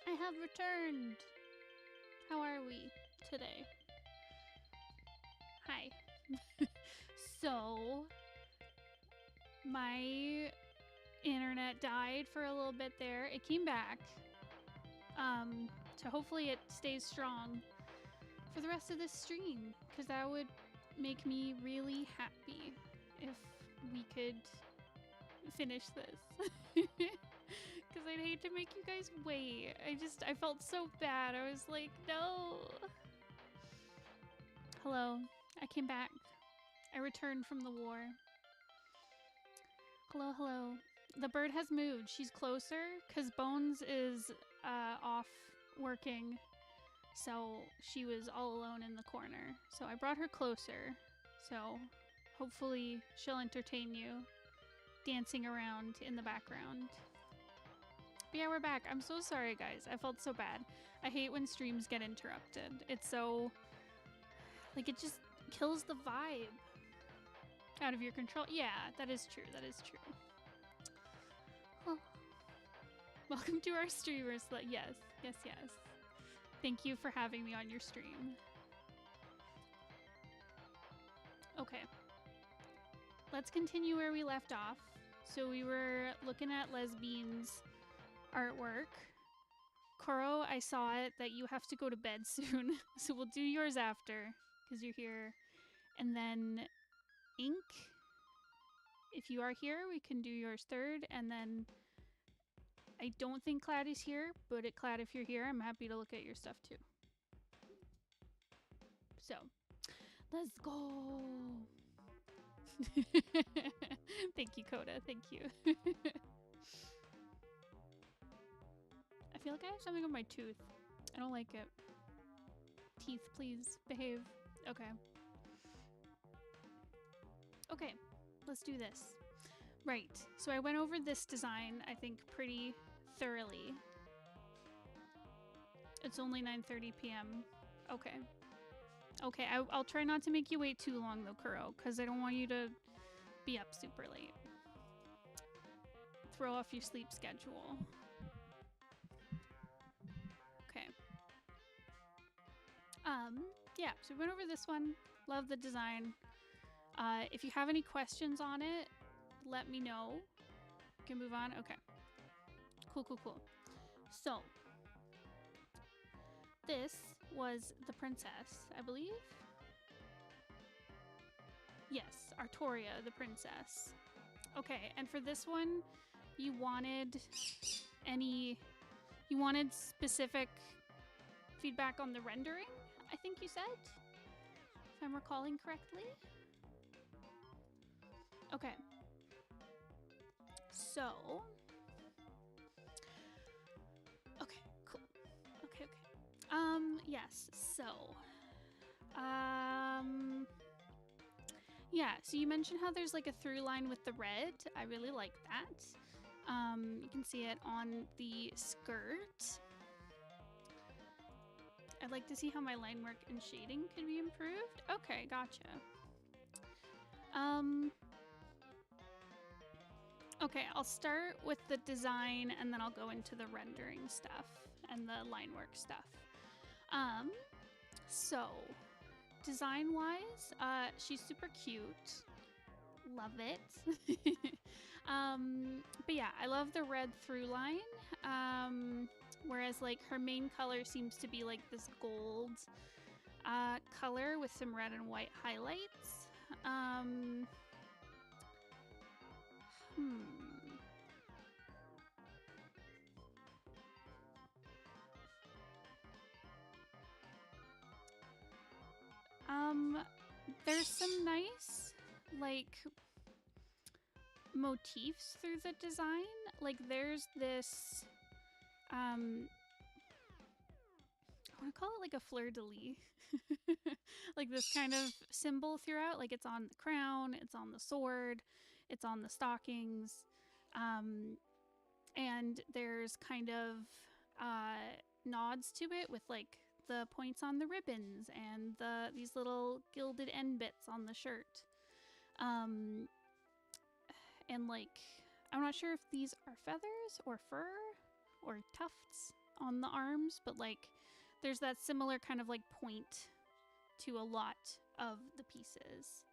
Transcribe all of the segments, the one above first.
I have returned. How are we today? Hi. So, my internet died for a little bit there. It came back. So hopefully it stays strong for the rest of this stream, because that would make me really happy if we could finish this. Because I'd hate to make you guys wait. I felt so bad. I was like, no. Hello. I came back. I returned from the war. Hello, hello. The bird has moved. She's closer because Bones is off working. So she was all alone in the corner. So I brought her closer. So hopefully she'll entertain you dancing around in the background. But yeah, we're back. I'm so sorry, guys. I felt so bad. I hate when streams get interrupted. It's so... like, it just kills the vibe. Out of your control. Yeah, that is true. That is true. Oh. Welcome to our streamers. Yes, yes, yes. Thank you for having me on your stream. Okay. Let's continue where we left off. So we were looking at Lesbian's artwork. Koro, I saw it that you have to go to bed soon. So we'll do yours after, because you're here. And then Ink, if you are here, we can do yours third. And then I don't think Clad is here, but Clad, if you're here, I'm happy to look at your stuff too. So, let's go. Thank you, Coda. Thank you. I feel like I have something on my tooth. I don't like it. Teeth, please behave. Okay. Okay, let's do this. Right, so I went over this design, I think, pretty thoroughly. It's only 9:30 p.m. Okay. Okay, I'll try not to make you wait too long, though, Kuro, because I don't want you to be up super late. Throw off your sleep schedule. Okay. Yeah, so we went over this one. Love the design. If you have any questions on it, let me know. We can move on. Okay. Cool, cool, cool. So, this was the princess, I believe. Yes, Artoria, the princess. Okay, and for this one, you wanted specific feedback on the rendering, I think you said? If I'm recalling correctly. Okay. So... okay, cool. Okay. Yes, so... yeah, so you mentioned how there's like a through line with the red. I really like that. You can see it on the skirt. I'd like to see how my line work and shading could be improved. Okay, gotcha. Okay, I'll start with the design and then I'll go into the rendering stuff and the line work stuff. So design-wise, she's super cute. Love it. But yeah, I love the red through line. Whereas like her main color seems to be like this gold color with some red and white highlights. There's some nice like motifs through the design. Like there's this I want to call it like a fleur-de-lis. Like this kind of symbol throughout. Like it's on the crown, it's on the sword, it's on the stockings. And there's kind of nods to it with like the points on the ribbons and these little gilded end bits on the shirt. And like, I'm not sure if these are feathers or fur or tufts on the arms, but like there's that similar kind of like point to a lot of the pieces.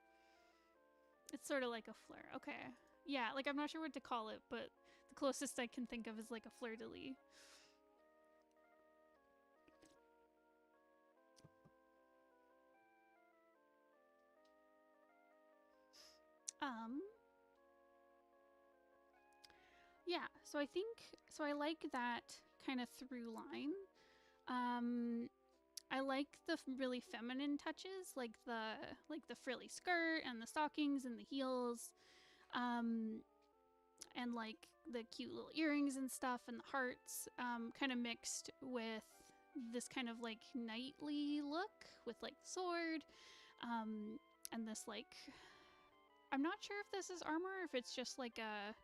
It's sort of like a fleur. Okay. Yeah, like I'm not sure what to call it, but the closest I can think of is like a fleur-de-lis. Yeah, so I like that kind of through line. I like the really feminine touches, like the frilly skirt and the stockings and the heels, and like the cute little earrings and stuff and the hearts, kind of mixed with this kind of like knightly look with like the sword, and this like I'm not sure if this is armor, if it's just like a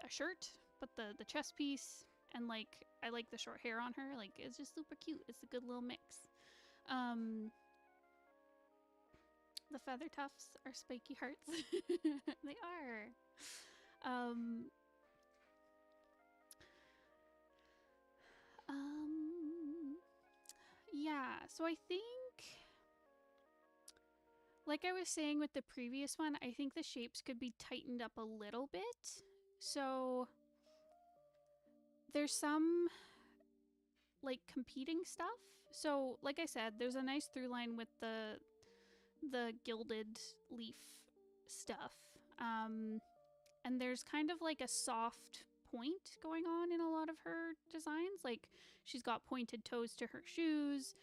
shirt, but the chest piece and like I like the short hair on her. Like it's just super cute. It's a good little mix. The feather tufts are spiky hearts. They are. Yeah, so I think, like I was saying with the previous one, I think the shapes could be tightened up a little bit. So there's some like competing stuff. So like I said, there's a nice through line with the gilded leaf stuff. And there's kind of like a soft point going on in a lot of her designs. Like she's got pointed toes to her shoes.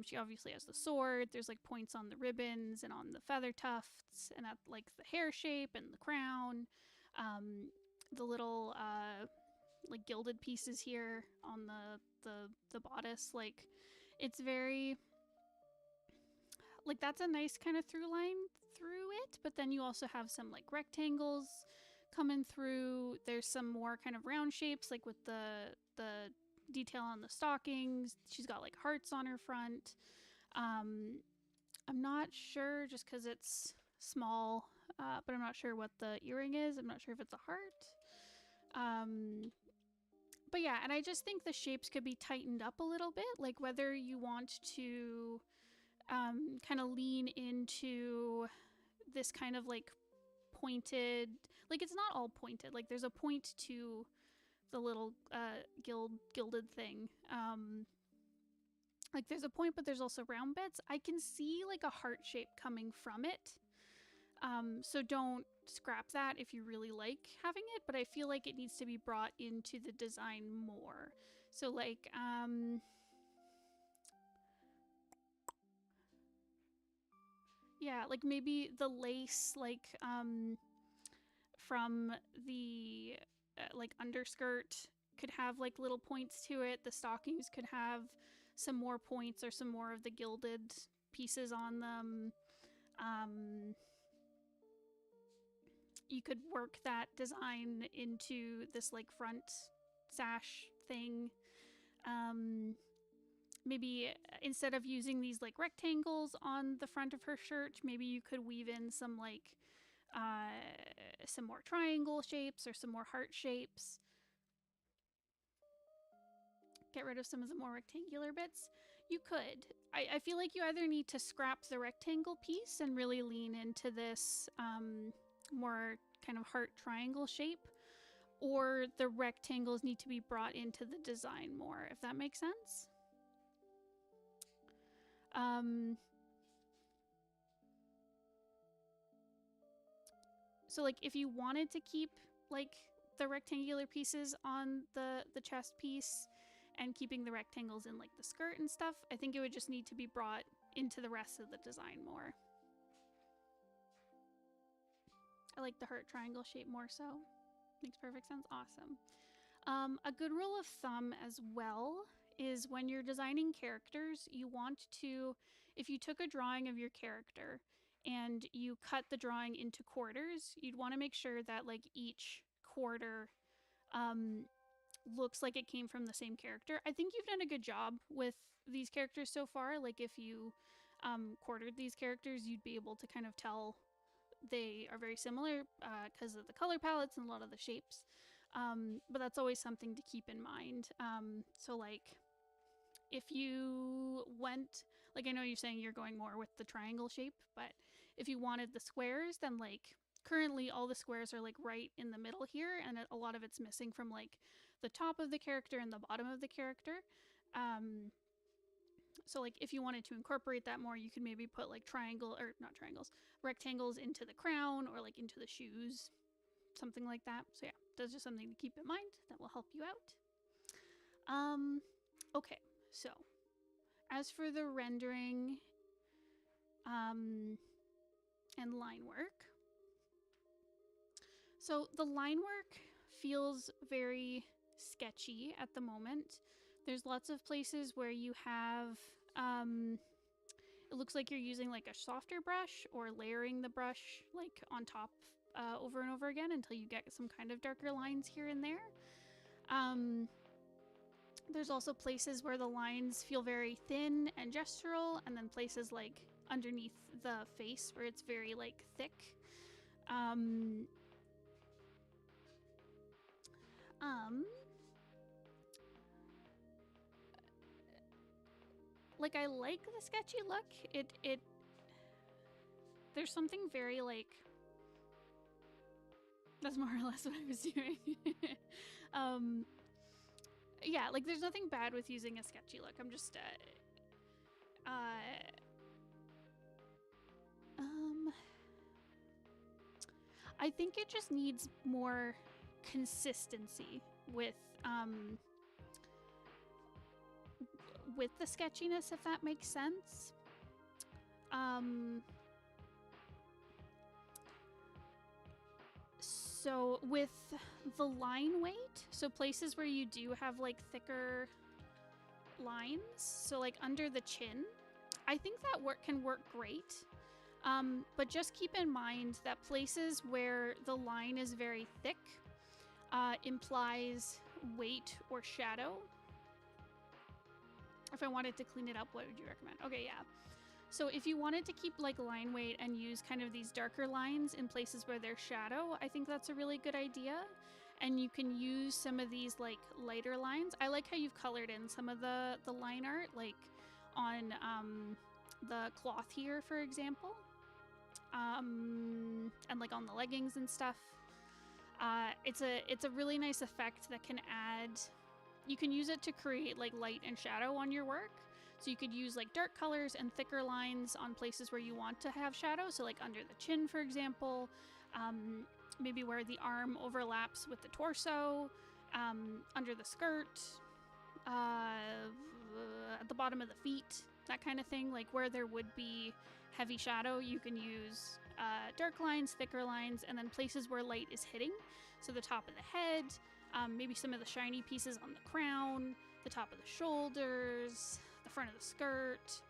She obviously has the sword. There's like points on the ribbons and on the feather tufts and at like the hair shape and the crown. The little like gilded pieces here on the bodice. Like it's very like that's a nice kind of through line through it, but then you also have some like rectangles coming through. There's some more kind of round shapes, like with the detail on the stockings. She's got like hearts on her front. I'm not sure just because it's small, but I'm not sure what the earring is. I'm not sure if it's a heart. But yeah, and I just think the shapes could be tightened up a little bit, like whether you want to kind of lean into this kind of like pointed, like it's not all pointed, like there's a point to the little gilded thing. Like there's a point, but there's also round bits. I can see like a heart shape coming from it. So don't scrap that if you really like having it, but I feel like it needs to be brought into the design more. So like yeah, like maybe the lace like from the like underskirt could have like little points to it. The stockings could have some more points or some more of the gilded pieces on them. You could work that design into this like front sash thing. Maybe instead of using these like rectangles on the front of her shirt, maybe you could weave in some like some more triangle shapes or some more heart shapes. Get rid of some of the more rectangular bits. You could. I feel like you either need to scrap the rectangle piece and really lean into this more kind of heart triangle shape, or the rectangles need to be brought into the design more, if that makes sense. So like if you wanted to keep like the rectangular pieces on the chest piece and keeping the rectangles in like the skirt and stuff, I think it would just need to be brought into the rest of the design more. I like the heart triangle shape more so. Makes perfect sense. Awesome. A good rule of thumb as well is when you're designing characters, you want to, if you took a drawing of your character and you cut the drawing into quarters, you'd want to make sure that like each quarter looks like it came from the same character. I think you've done a good job with these characters so far. Like if you quartered these characters, you'd be able to kind of tell they are very similar because of the color palettes and a lot of the shapes. But that's always something to keep in mind. So like if you went, like I know you're saying you're going more with the triangle shape, but if you wanted the squares, then like currently all the squares are like right in the middle here, and a lot of it's missing from like the top of the character and the bottom of the character. So like if you wanted to incorporate that more, you could maybe put like triangle, or not triangles, rectangles into the crown or like into the shoes, something like that. So yeah, that's just something to keep in mind that will help you out. Okay, so as for the rendering and line work, so the line work feels very sketchy at the moment. There's lots of places where you have, it looks like you're using like a softer brush or layering the brush like on top over and over again until you get some kind of darker lines here and there. There's also places where the lines feel very thin and gestural, and then places like underneath the face where it's very like thick. Like I like the sketchy look. It there's something very like, that's more or less what I was doing. Yeah, like there's nothing bad with using a sketchy look. I'm just I think it just needs more consistency with the sketchiness, if that makes sense. So with the line weight, so places where you do have like thicker lines, so like under the chin, I think that can work great. But just keep in mind that places where the line is very thick implies weight or shadow. If I wanted to clean it up, what would you recommend? Okay, yeah. So if you wanted to keep like line weight and use kind of these darker lines in places where there's shadow, I think that's a really good idea. And you can use some of these like lighter lines. I like how you've colored in some of the line art, like on the cloth here, for example. And like on the leggings and stuff. It's a really nice effect that can add, you can use it to create like light and shadow on your work. So you could use like dark colors and thicker lines on places where you want to have shadow. So like under the chin, for example, maybe where the arm overlaps with the torso, under the skirt, at the bottom of the feet, that kind of thing. Like where there would be heavy shadow, you can use dark lines, thicker lines, and then places where light is hitting. So the top of the head, maybe some of the shiny pieces on the crown, the top of the shoulders, the front of the skirt,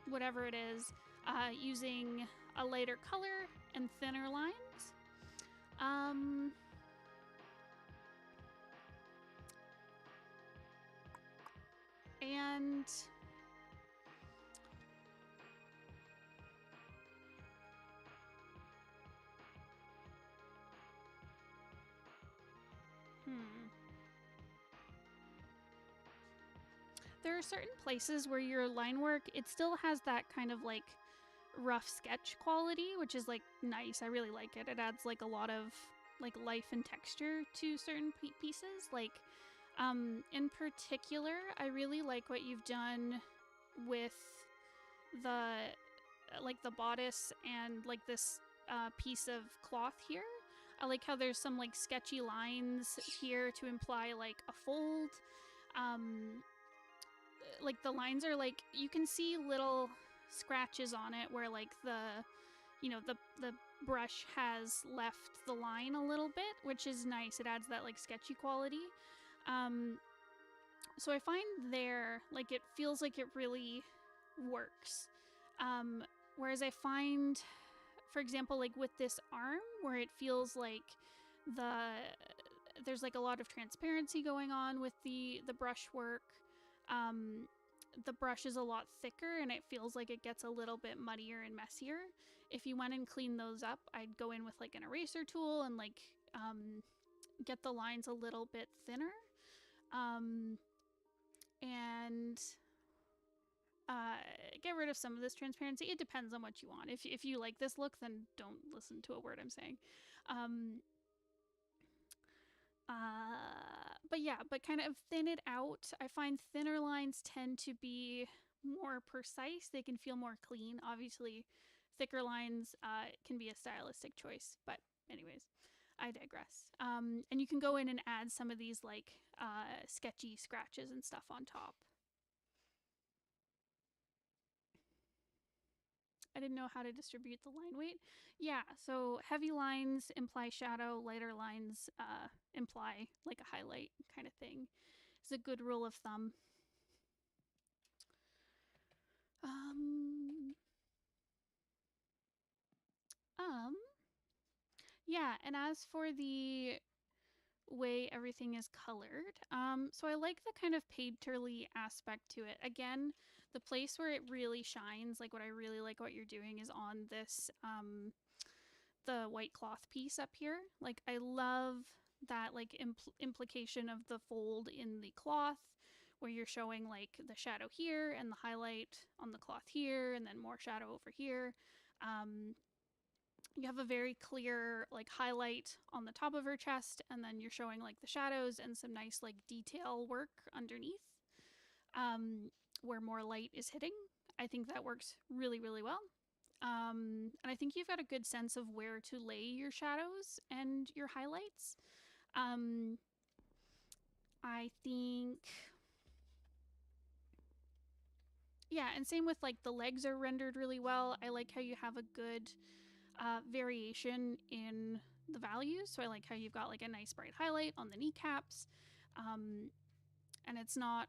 whatever it is, using a lighter color and thinner lines. And there are certain places where your line work, it still has that kind of like rough sketch quality, which is like nice. I really like it. It adds like a lot of like life and texture to certain pieces. Like in particular, I really like what you've done with the like the bodice and like this piece of cloth here. I like how there's some like sketchy lines here to imply like a fold. Like the lines are like, you can see little scratches on it where like the, you know, the brush has left the line a little bit, which is nice. It adds that like sketchy quality. So I find there, like it feels like it really works. Whereas I find, for example, like with this arm where it feels like there's like a lot of transparency going on with the brush work. The brush is a lot thicker and it feels like it gets a little bit muddier and messier. If you went and cleaned those up, I'd go in with like an eraser tool and like get the lines a little bit thinner. And get rid of some of this transparency. It depends on what you want. If you like this look, then don't listen to a word I'm saying. But yeah, but kind of thin it out. I find thinner lines tend to be more precise. They can feel more clean. Obviously, thicker lines can be a stylistic choice. But anyways, I digress. And you can go in and add some of these like sketchy scratches and stuff on top. I didn't know how to distribute the line weight. Yeah, so heavy lines imply shadow, lighter lines imply like a highlight kind of thing. It's a good rule of thumb. Yeah, and as for the way everything is colored, so I like the kind of painterly aspect to it. Again, the place where it really shines, like what I really like what you're doing is on this the white cloth piece up here. Like I love that like implication of the fold in the cloth where you're showing like the shadow here and the highlight on the cloth here and then more shadow over here. You have a very clear like highlight on the top of her chest, and then you're showing like the shadows and some nice like detail work underneath where more light is hitting. I think that works really, really well. And I think you've got a good sense of where to lay your shadows and your highlights. I think, yeah, and same with like the legs are rendered really well. I like how you have a good variation in the values. So I like how you've got like a nice bright highlight on the kneecaps. And it's not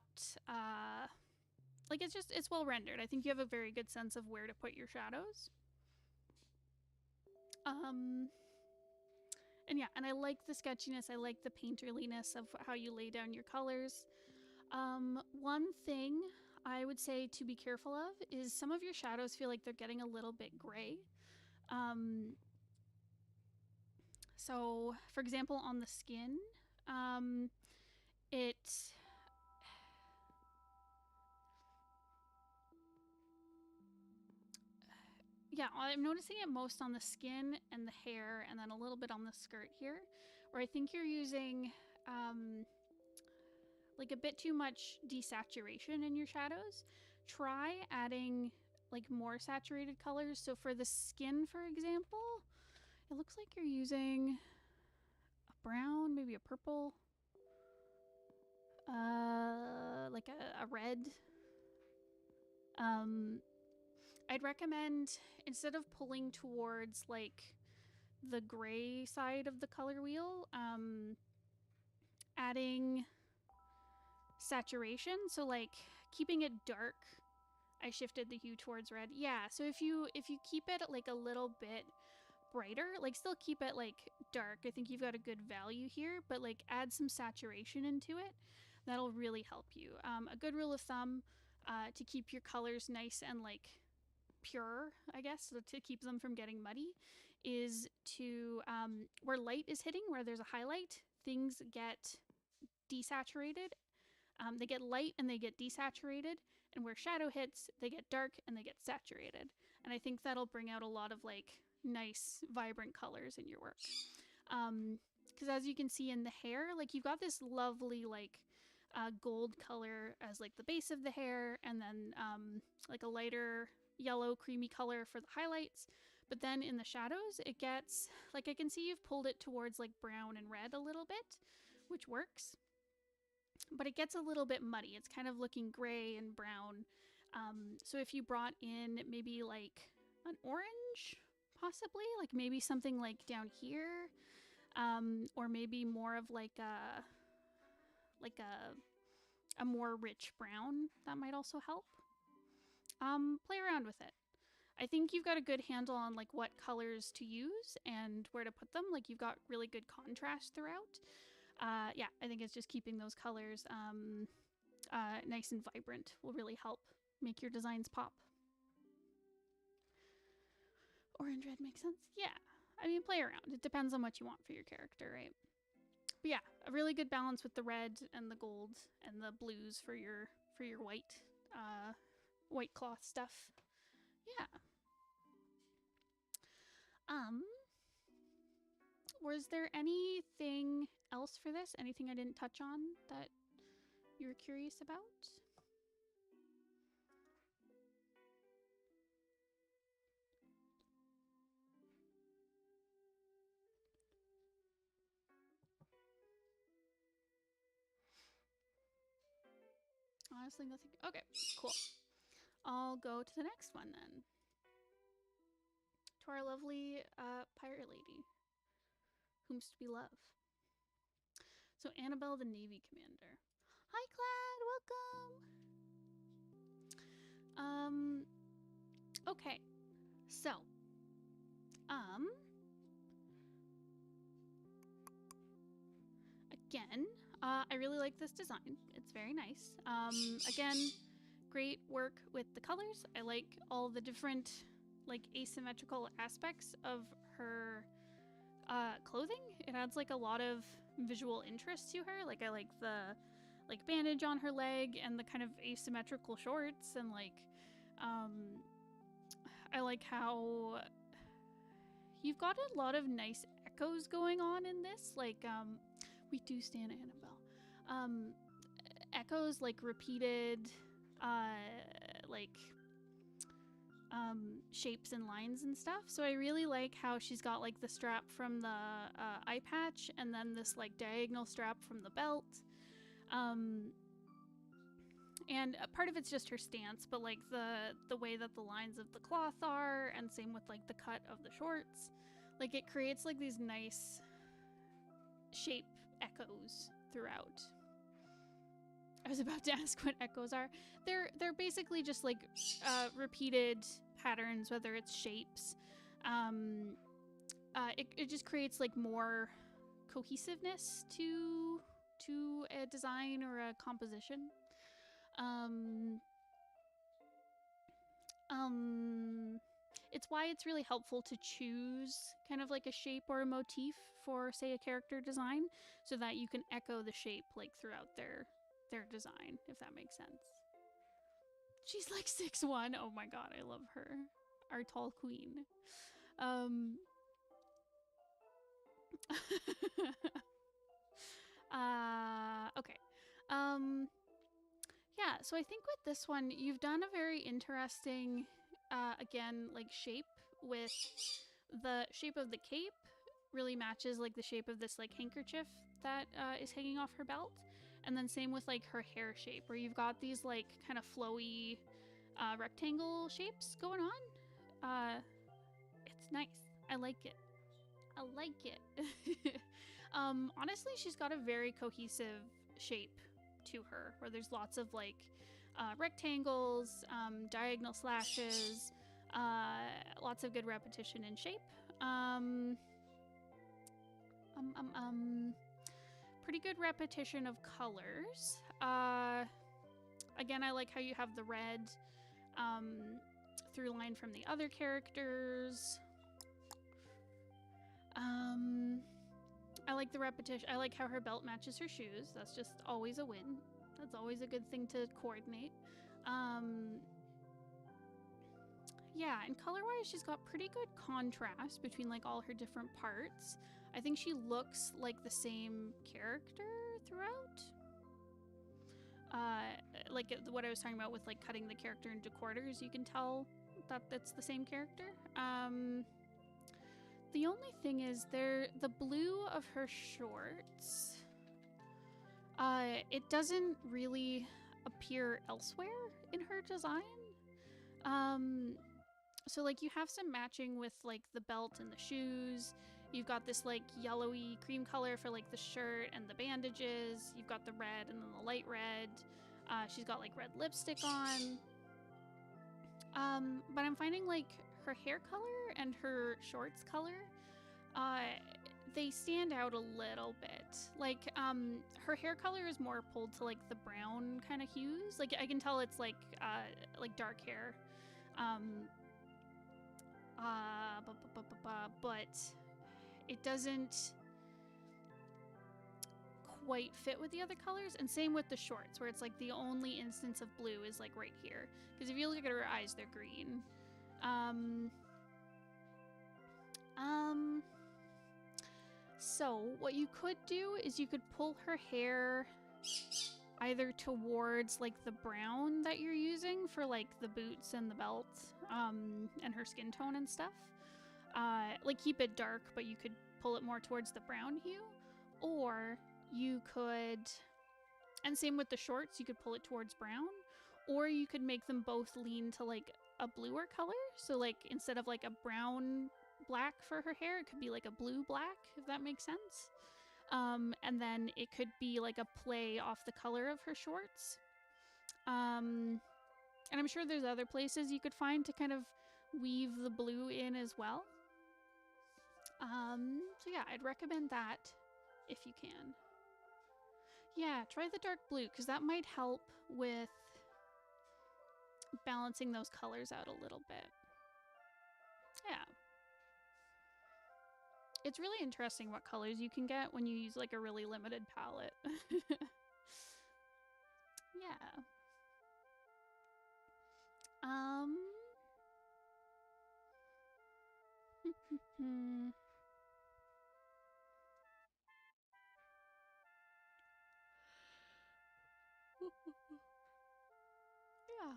like it's well rendered. I think you have a very good sense of where to put your shadows. And yeah, and I like the sketchiness. I like the painterliness of how you lay down your colors. One thing I would say to be careful of is some of your shadows feel like they're getting a little bit gray. So, for example, on the skin, yeah, I'm noticing it most on the skin and the hair and then a little bit on the skirt here, where I think you're using like a bit too much desaturation in your shadows. Try adding like more saturated colors. So for the skin, for example, it looks like you're using a brown, maybe a purple, like a red. I'd recommend, instead of pulling towards like the gray side of the color wheel, adding saturation. So like keeping it dark, I shifted the hue towards red. Yeah, so if you keep it like a little bit brighter, like still keep it like dark, I think you've got a good value here, but like add some saturation into it. That'll really help you. A good rule of thumb to keep your colors nice and like pure, I guess, so to keep them from getting muddy, is to where light is hitting, where there's a highlight, things get desaturated. They get light and they get desaturated, and where shadow hits, they get dark and they get saturated. And I think that'll bring out a lot of like nice, vibrant colors in your work. Because as you can see in the hair, like you've got this lovely like gold color as like the base of the hair, and then like a lighter yellow creamy color for the highlights. But then in the shadows, it gets like, I can see you've pulled it towards like brown and red a little bit, which works. But it gets a little bit muddy. It's kind of looking gray and brown. So if you brought in maybe like an orange, possibly, like maybe something like down here, or maybe more of like a more rich brown, that might also help. Play around with it. I think you've got a good handle on like what colors to use and where to put them. Like you've got really good contrast throughout. Yeah, I think it's just keeping those colors nice and vibrant will really help make your designs pop. Orange red makes sense? Yeah. I mean, play around. It depends on what you want for your character, right? yeah, a really good balance with the red and the gold and the blues for your white cloth stuff. Yeah. Was there anything else for this? Anything I didn't touch on that you were curious about? Honestly, nothing. Okay, cool. I'll go to the next one then. To our lovely pirate lady, whom's to be loved. So Annabelle, the Navy Commander. Hi, Clad. Welcome. Okay. So, again, I really like this design. It's very nice. Again, great work with the colors. I like all the different, like, asymmetrical aspects of her clothing. It adds like a lot of visual interest to her. Like I like the bandage on her leg and the kind of asymmetrical shorts, and like I like how you've got a lot of nice echoes going on in this. Like we do stand Annabelle. Echoes, like repeated like shapes and lines and stuff. So I really like how she's got like the strap from the eye patch and then this like diagonal strap from the belt. And a part of it's just her stance, but like the way that the lines of the cloth are, and same with like the cut of the shorts, like it creates like these nice shape echoes throughout. I was about to ask what echoes are. They're basically just like repeated patterns, whether it's shapes. It just creates like more cohesiveness to a design or a composition. It's why it's really helpful to choose kind of like a shape or a motif for, say, a character design, so that you can echo the shape like throughout their design, if that makes sense. She's like 6'1". Oh my god, I love her. Our tall queen. Okay. Yeah, so I think with this one, you've done a very interesting, again, like shape with the shape of the cape really matches like the shape of this like handkerchief that is hanging off her belt. And then same with like her hair shape, where you've got these like kind of flowy rectangle shapes going on. It's nice. I like it. I like it. Honestly, she's got a very cohesive shape to her, where there's lots of like rectangles, diagonal slashes, lots of good repetition in shape. Pretty good repetition of colors. Again, I like how you have the red through line from the other characters. I like the repetition. I like how her belt matches her shoes. That's just always a win. That's always a good thing to coordinate. Yeah, and color-wise, she's got pretty good contrast between like all her different parts. I think she looks like the same character throughout. Like what I was talking about with like cutting the character into quarters, you can tell that it's the same character. The only thing is the blue of her shorts, it doesn't really appear elsewhere in her design. So like you have some matching with like the belt and the shoes. You've got this like yellowy cream color for like the shirt and the bandages. You've got the red and then the light red. She's got like red lipstick on. But I'm finding like her hair color and her shorts color, they stand out a little bit. Like her hair color is more pulled to like the brown kind of hues. Like I can tell it's like dark hair. But it doesn't. quite fit with the other colors, and same with the shorts, where it's like the only instance of blue is like right here. Because if you look at her eyes, they're green. So what you could do is you could pull her hair either towards like the brown that you're using for like the boots and the belt, and her skin tone and stuff. Like keep it dark, but you could pull it more towards the brown hue. Or you could, and same with the shorts, you could pull it towards brown. Or you could make them both lean to like a bluer color. So like instead of like a brown black for her hair, it could be like a blue black, if that makes sense. And then it could be like a play off the color of her shorts. And I'm sure there's other places you could find to kind of weave the blue in as well. So yeah, I'd recommend that if you can. Yeah, try the dark blue, because that might help with balancing those colors out a little bit. Yeah. It's really interesting what colors you can get when you use like a really limited palette. Yeah. Yeah.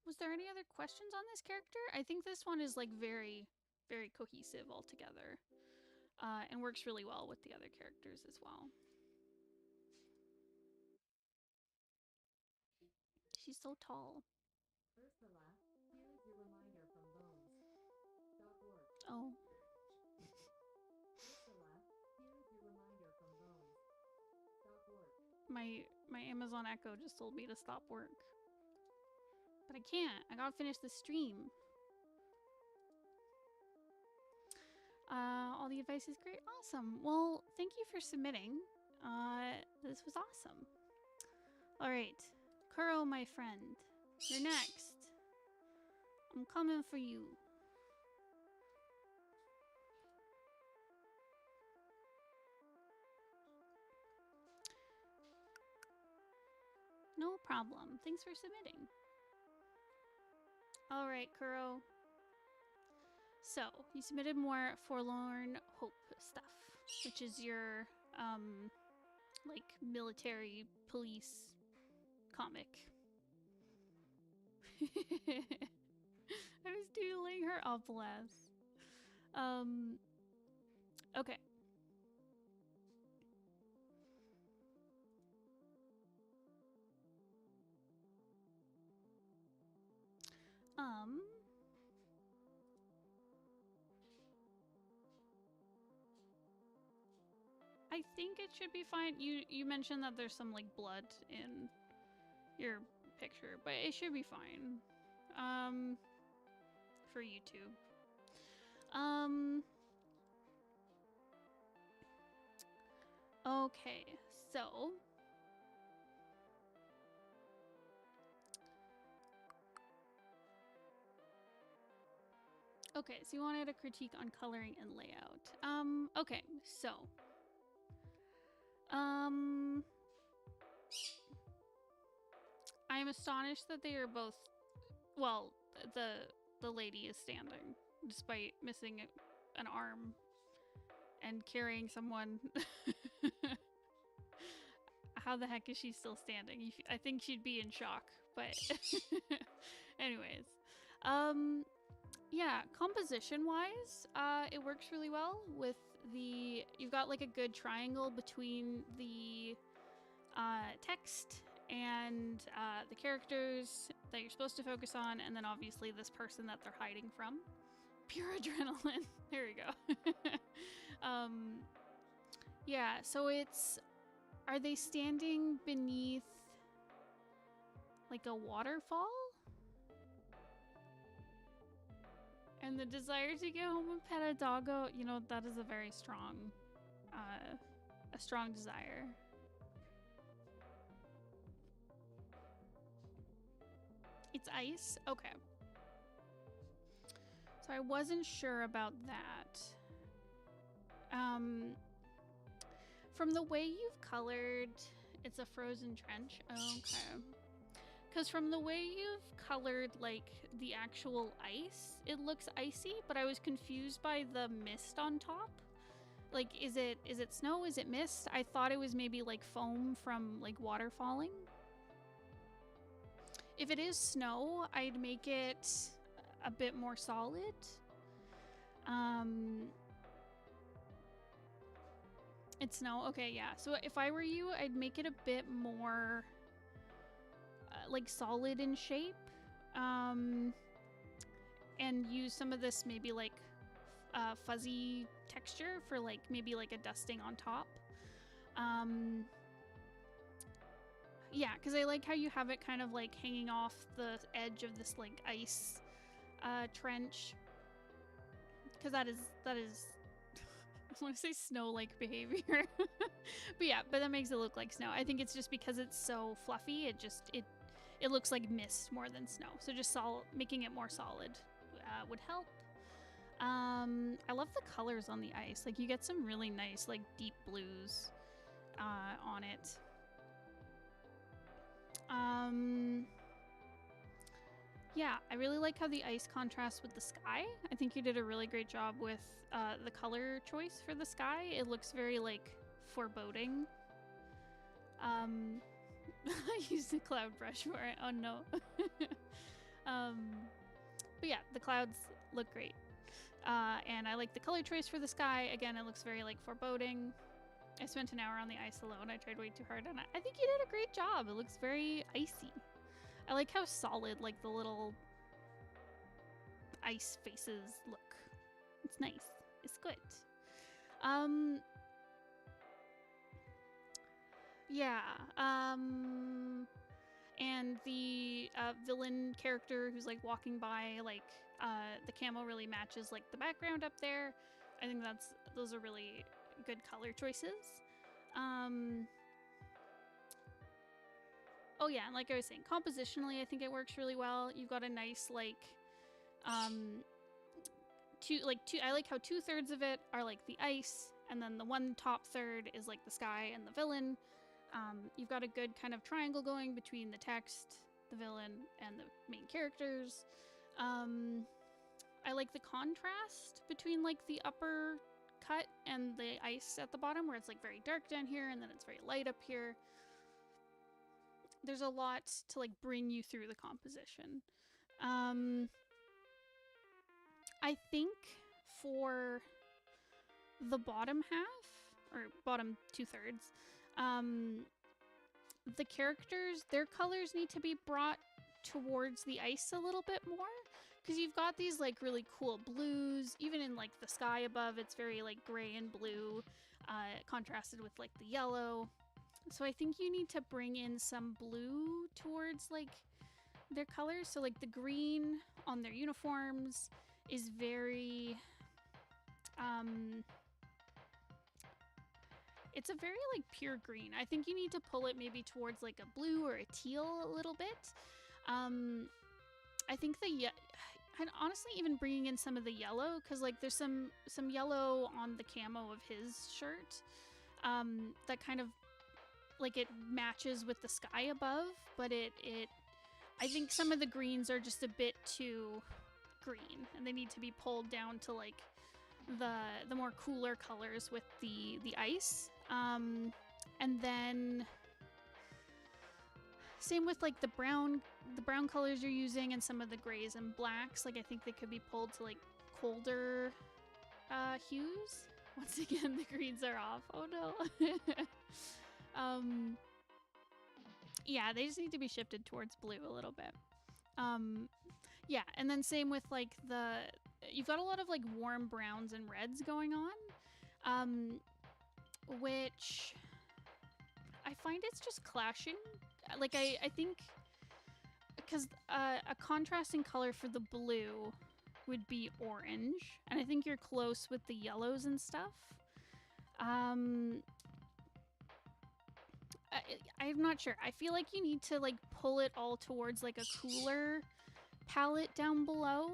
Was there any other questions on this character? I think this one is like very, very cohesive altogether, and works really well with the other characters as well. She's so tall. Ursula, here is your reminder from Bones.org. Oh. Ursula, here is your reminder from Bones.org. My Amazon Echo just told me to stop work. But I can't. I gotta finish the stream. All the advice is great. Awesome. Well, thank you for submitting. This was awesome. All right. Kuro, my friend. You're next. I'm coming for you. No problem. Thanks for submitting. All right, Kuro. So, you submitted more Forlorn Hope stuff, which is your, like, military police comic. I was doodling her up less. Okay. I think it should be fine. You mentioned that there's some like blood in your picture, but it should be fine. For YouTube. Okay, so okay, so you wanted a critique on coloring and layout. Okay, so I am astonished that they are both, well, the lady is standing despite missing an arm and carrying someone. How the heck is she still standing? I think she'd be in shock, but anyways. Yeah, composition wise, it works really well with you've got like a good triangle between the text and the characters that you're supposed to focus on, and then obviously this person that they're hiding from. Pure adrenaline. There we go. Yeah, so are they standing beneath like a waterfall? And the desire to get home and pet a doggo, you know, that is a very strong desire. It's ice? Okay. So I wasn't sure about that. From the way you've colored, it's a frozen trench. Okay. Because from the way you've colored, like, the actual ice, it looks icy, but I was confused by the mist on top. Like, is it snow? Is it mist? I thought it was maybe, like, foam from, like, water falling. If it is snow, I'd make it a bit more solid. It's snow? Okay, yeah. So if I were you, I'd make it a bit more, like, solid in shape. And use some of this maybe, like, fuzzy texture for, like, maybe, like, a dusting on top. Yeah, because I like how you have it kind of, like, hanging off the edge of this, like, ice trench. Because that is I want to say snow-like behavior. But yeah, but that makes it look like snow. I think it's just because it's so fluffy, it looks like mist more than snow. So just making it more solid would help. I love the colors on the ice. Like, you get some really nice, like, deep blues on it. Yeah, I really like how the ice contrasts with the sky. I think you did a really great job with the color choice for the sky. It looks very, like, foreboding. I used a cloud brush for it. Oh no. But yeah, the clouds look great. And I like the color choice for the sky. Again, it looks very, like, foreboding. I spent an hour on the ice alone. I tried way too hard, and I think you did a great job. It looks very icy. I like how solid, like, the little ice faces look. It's nice. It's good. Yeah. And the villain character who's, like, walking by, like, the camo really matches, like, the background up there. I think those are really good color choices. Oh yeah, and like I was saying, compositionally, I think it works really well. You've got a nice, like, I like how 2/3 of it are, like, the ice, and then the one top third is, like, the sky and the villain. You've got a good kind of triangle going between the text, the villain, and the main characters. I like the contrast between, like, the upper cut and the ice at the bottom, where it's, like, very dark down here and then it's very light up here. There's a lot to, like, bring you through the composition. I think for the bottom half, or bottom 2/3, the characters, their colors need to be brought towards the ice a little bit more. Because you've got these, like, really cool blues. Even in, like, the sky above, it's very, like, gray and blue, contrasted with, like, the yellow. So I think you need to bring in some blue towards, like, their colors. So, like, the green on their uniforms is very, it's a very, like, pure green. I think you need to pull it maybe towards, like, a blue or a teal a little bit. I think and honestly, even bringing in some of the yellow, because, like, there's some yellow on the camo of his shirt, that kind of, like, it matches with the sky above, but I think some of the greens are just a bit too green, and they need to be pulled down to, like, the more cooler colors with the ice. And then same with, like, the brown colors you're using and some of the grays and blacks. Like, I think they could be pulled to, like, colder hues. Once again, the greens are off. Oh no. Yeah, they just need to be shifted towards blue a little bit. Yeah, and then same with, like, you've got a lot of, like, warm browns and reds going on, which I find it's just clashing. Like, I think because a contrasting color for the blue would be orange, and I think you're close with the yellows and stuff. I'm not sure. I feel like you need to, like, pull it all towards, like, a cooler palette down below.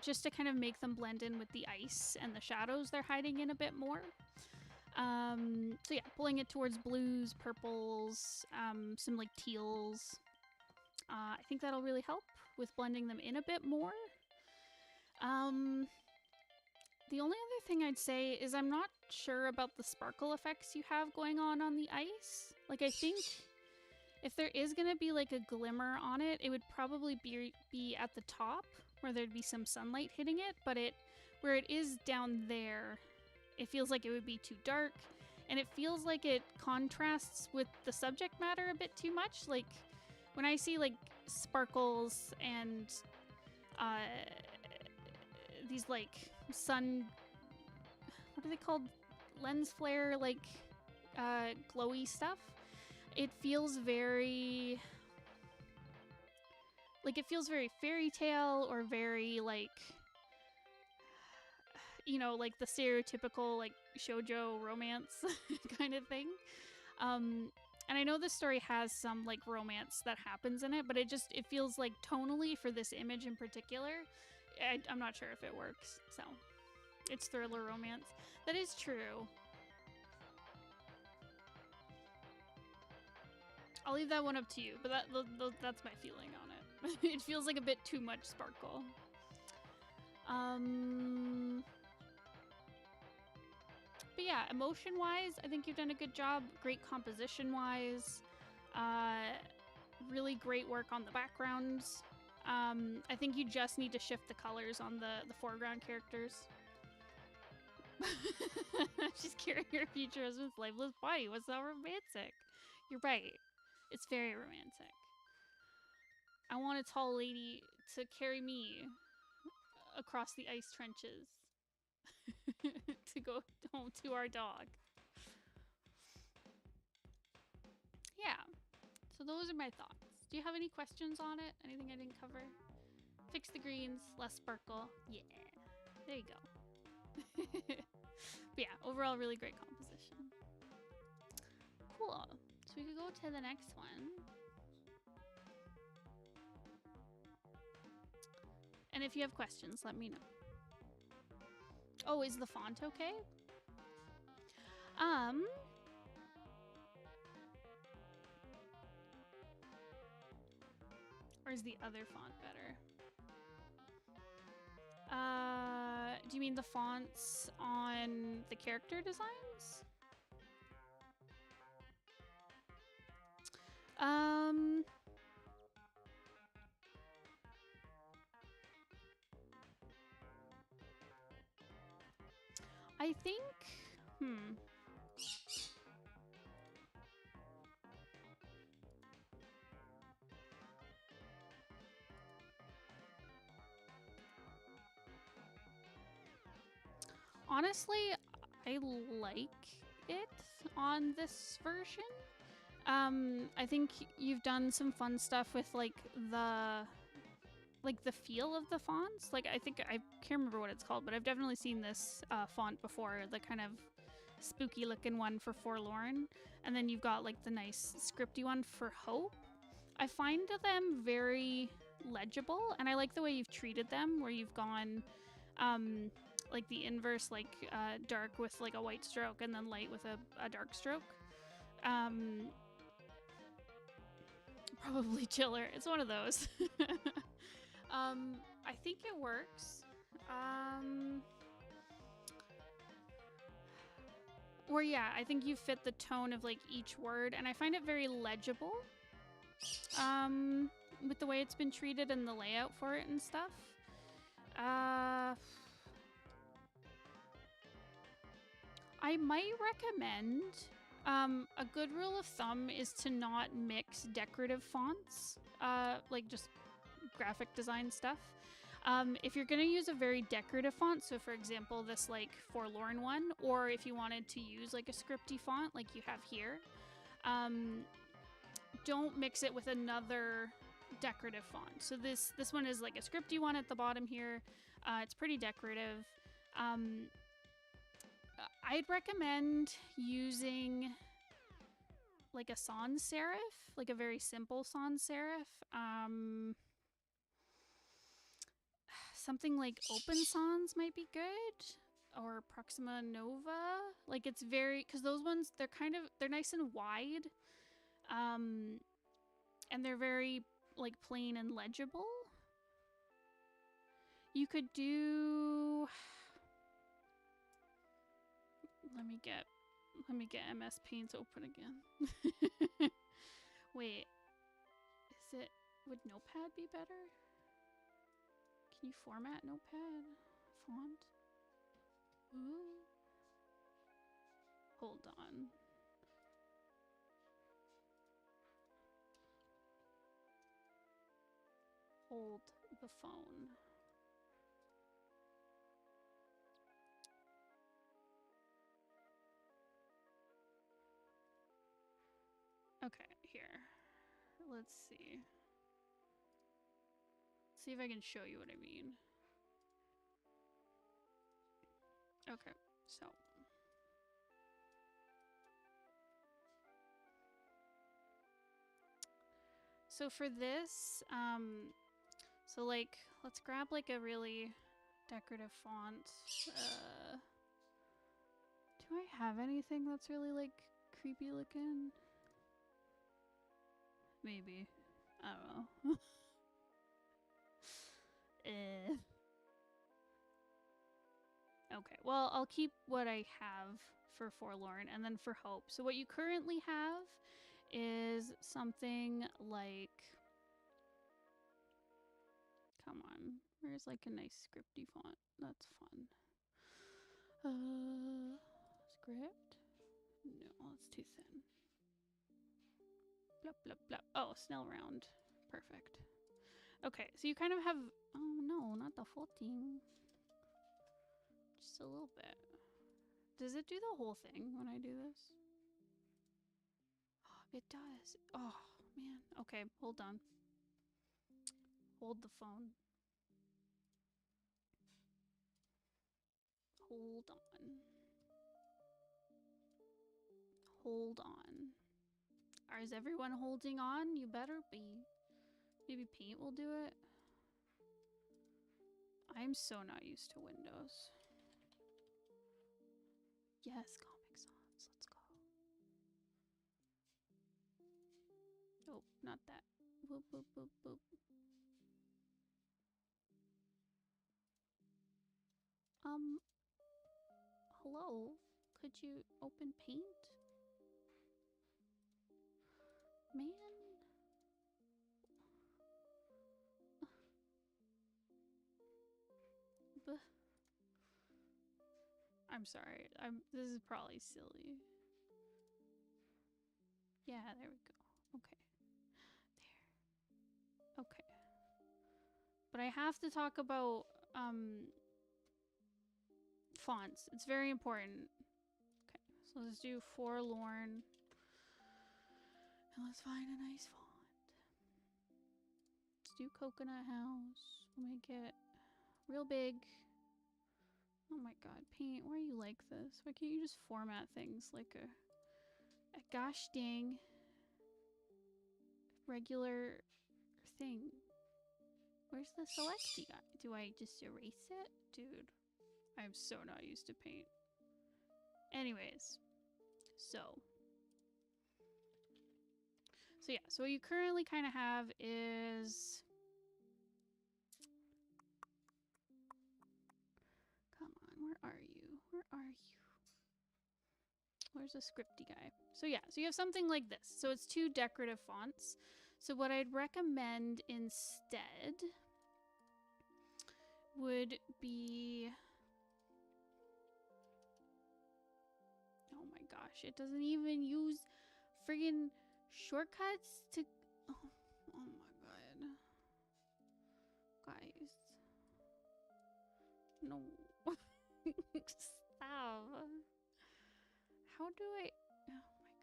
just to kind of make them blend in with the ice and the shadows they're hiding in a bit more. So yeah, pulling it towards blues, purples, some like teals. I think that'll really help with blending them in a bit more. The only other thing I'd say is I'm not sure about the sparkle effects you have going on the ice. Like, I think if there is going to be like a glimmer on it, it would probably be at the top where there'd be some sunlight hitting it, but where it is down there, it feels like it would be too dark, and it feels like it contrasts with the subject matter a bit too much. Like, when I see like sparkles and these like what are they called? Lens flare, like glowy stuff. It feels very fairy tale, or very like, you know, like the stereotypical like shoujo romance kind of thing. And I know this story has some like romance that happens in it, but it feels like tonally for this image in particular, I'm not sure if it works. So it's thriller romance. That is true. I'll leave that one up to you, but that's my feeling on it. It feels like a bit too much sparkle. But yeah, emotion-wise, I think you've done a good job. Great composition-wise. Really great work on the backgrounds. I think you just need to shift the colors on the foreground characters. She's carrying her future husband's lifeless body. What's so romantic? You're right. It's very romantic. I want a tall lady to carry me across the ice trenches to go home to our dog. Yeah. So those are my thoughts. Do you have any questions on it? Anything I didn't cover? Fix the greens, less sparkle. Yeah. There you go. But yeah, overall really great composition. Cool. So we could go to the next one. And if you have questions, let me know. Oh, is the font okay? Or is the other font better? Do you mean the fonts on the character designs? I think, honestly, I like it on this version. I think you've done some fun stuff with like the feel of the fonts. Like, I think I can't remember what it's called, but I've definitely seen this font before, the kind of spooky looking one for Forlorn, and then you've got like the nice scripty one for Hope. I find them very legible, and I like the way you've treated them, where you've gone like the inverse, like dark with like a white stroke, and then light with a dark stroke. Probably chiller. It's one of those. I think it works. Or yeah, I think you fit the tone of like each word, and I find it very legible. With the way it's been treated and the layout for it and stuff. I might recommend, a good rule of thumb is to not mix decorative fonts, like just graphic design stuff. If you're going to use a very decorative font, so for example, this like Forlorn one, or if you wanted to use like a scripty font like you have here, don't mix it with another decorative font. So this one is like a scripty one at the bottom here. It's pretty decorative. I'd recommend using like a sans serif, like a very simple sans serif. something like Open Sans might be good, or Proxima Nova. Like it's very, because those ones they're nice and wide, and they're very like plain and legible. You could do. Let me get MS Paint open again. Wait, would Notepad be better? Can you format Notepad font? Ooh. Hold on. Hold the phone. Okay, here. Let's see. See if I can show you what I mean. Okay, so for this, so like, let's grab like a really decorative font. Do I have anything that's really like creepy looking? Maybe. I don't know. Okay, well, I'll keep what I have for Forlorn and then for Hope. So what you currently have is something like... Come on. Where's like a nice scripty font? That's fun. Script? No, it's too thin. Blah, blah, blah. Oh, Snell Round. Perfect. Okay, so you kind of have... Oh, no, not the full thing. Just a little bit. Does it do the whole thing when I do this? Oh, it does. Oh, man. Okay, hold on. Hold the phone. Hold on. Hold on. Is everyone holding on? You better be. Maybe Paint will do it. I'm so not used to Windows. Yes, Comic Sans. Let's go. Oh, not that. Boop, boop, boop, boop. Hello? Could you open Paint? Man. I'm sorry. This is probably silly. Yeah, there we go. Okay. There. Okay. But I have to talk about fonts. It's very important. Okay. So let's do Forlorn. And let's find a nice font. Let's do Coconut House. We'll make it real big. Oh my god, Paint, why are you like this? Why can't you just format things like a gosh dang regular thing? Where's the selecty guy? Do I just erase it? Dude, I'm so not used to Paint. Anyways, so yeah, so what you currently kind of have is... Come on, where are you? Where are you? Where's the scripty guy? So yeah, so you have something like this. So it's two decorative fonts. So what I'd recommend instead would be... Oh my gosh, it doesn't even use friggin' shortcuts to... Oh my god. Guys. No. Stop. How do I... Oh my god.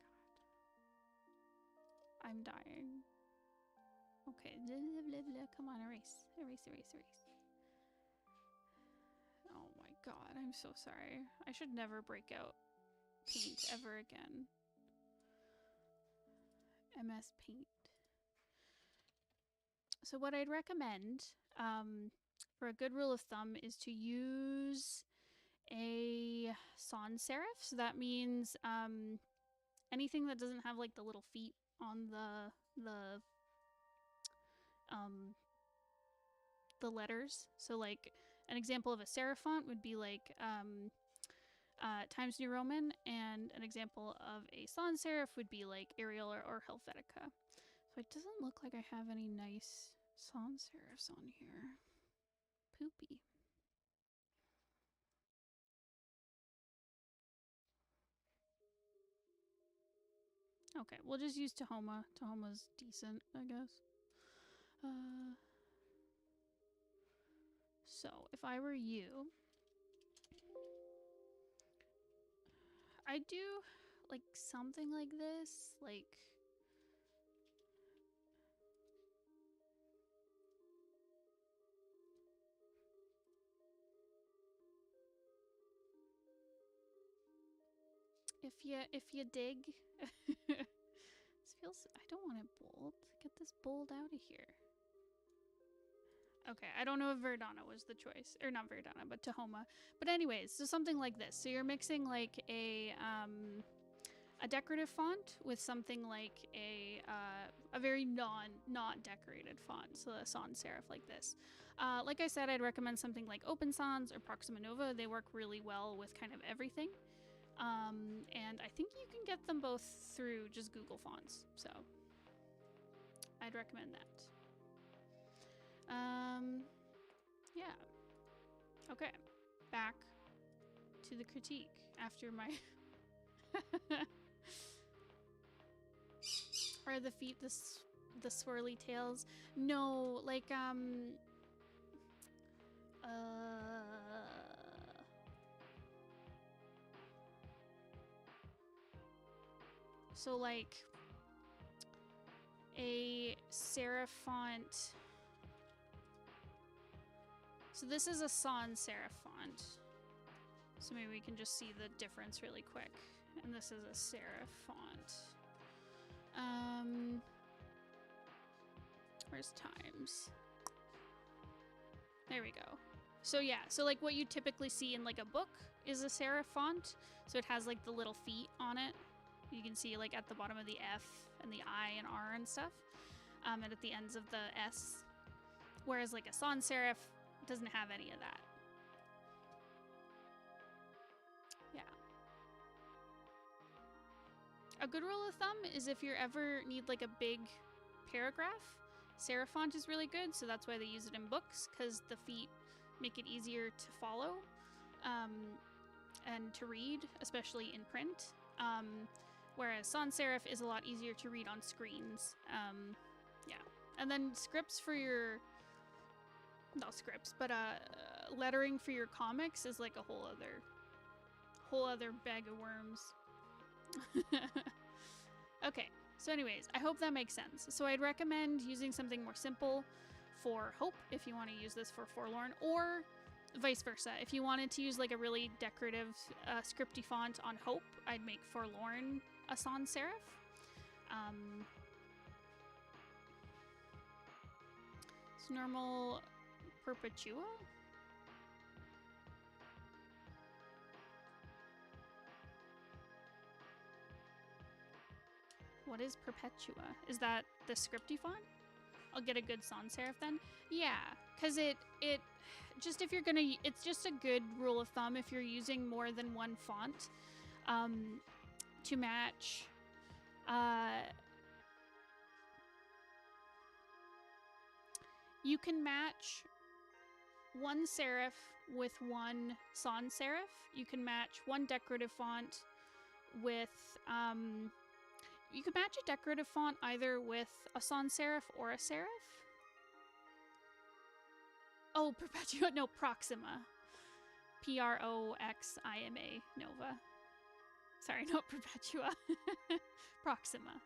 I'm dying. Okay. Blah, blah, blah, blah. Come on, erase. Erase, erase, erase. Oh my god, I'm so sorry. I should never break out Paint ever again. MS Paint. So what I'd recommend for a good rule of thumb is to use a sans serif. So that means anything that doesn't have like the little feet on the letters. So like an example of a serif font would be like Times New Roman, and an example of a sans serif would be like Arial or Helvetica. So it doesn't look like I have any nice sans serifs on here. Poopy. Okay, we'll just use Tahoma. Tahoma's decent, I guess. So if I were you, I'd do like something like this, like if you dig. This feels, I don't want it bold. Get this bold out of here. Okay, I don't know if Verdana was the choice, or not Verdana, but Tahoma. But anyways, so something like this. So you're mixing like a decorative font with something like a very not decorated font, so a sans serif like this. Like I said, I'd recommend something like Open Sans or Proxima Nova. They work really well with kind of everything. And I think you can get them both through just Google Fonts, so I'd recommend that. Yeah. Okay, back to the critique after my are the feet the swirly tails? No, like so like a serif font. So this is a sans serif font. So maybe we can just see the difference really quick. And this is a serif font. Where's Times? There we go. So yeah, so like what you typically see in like a book is a serif font. So it has like the little feet on it. You can see like at the bottom of the F and the I and R and stuff. And at the ends of the S. Whereas like a sans serif doesn't have any of that. Yeah. A good rule of thumb is if you ever need like a big paragraph, serif font is really good, so that's why they use it in books, because the feet make it easier to follow and to read, especially in print. Whereas sans serif is a lot easier to read on screens. Yeah. And then scripts for your, not scripts, but lettering for your comics is like a whole other bag of worms. Okay, so anyways, I hope that makes sense. So I'd recommend using something more simple for Hope if you want to use this for Forlorn, or vice versa. If you wanted to use like a really decorative scripty font on Hope, I'd make Forlorn a sans serif. It's normal Perpetua? What is Perpetua? Is that the scripty font? I'll get a good sans serif then. Yeah, because it just, if you're gonna, it's just a good rule of thumb if you're using more than one font to match. You can match one serif with one sans serif. You can match one decorative font with you can match a decorative font either with a sans serif or a serif. Oh, Perpetua, no, Proxima. Proxima, Nova. Sorry, not Perpetua. Proxima.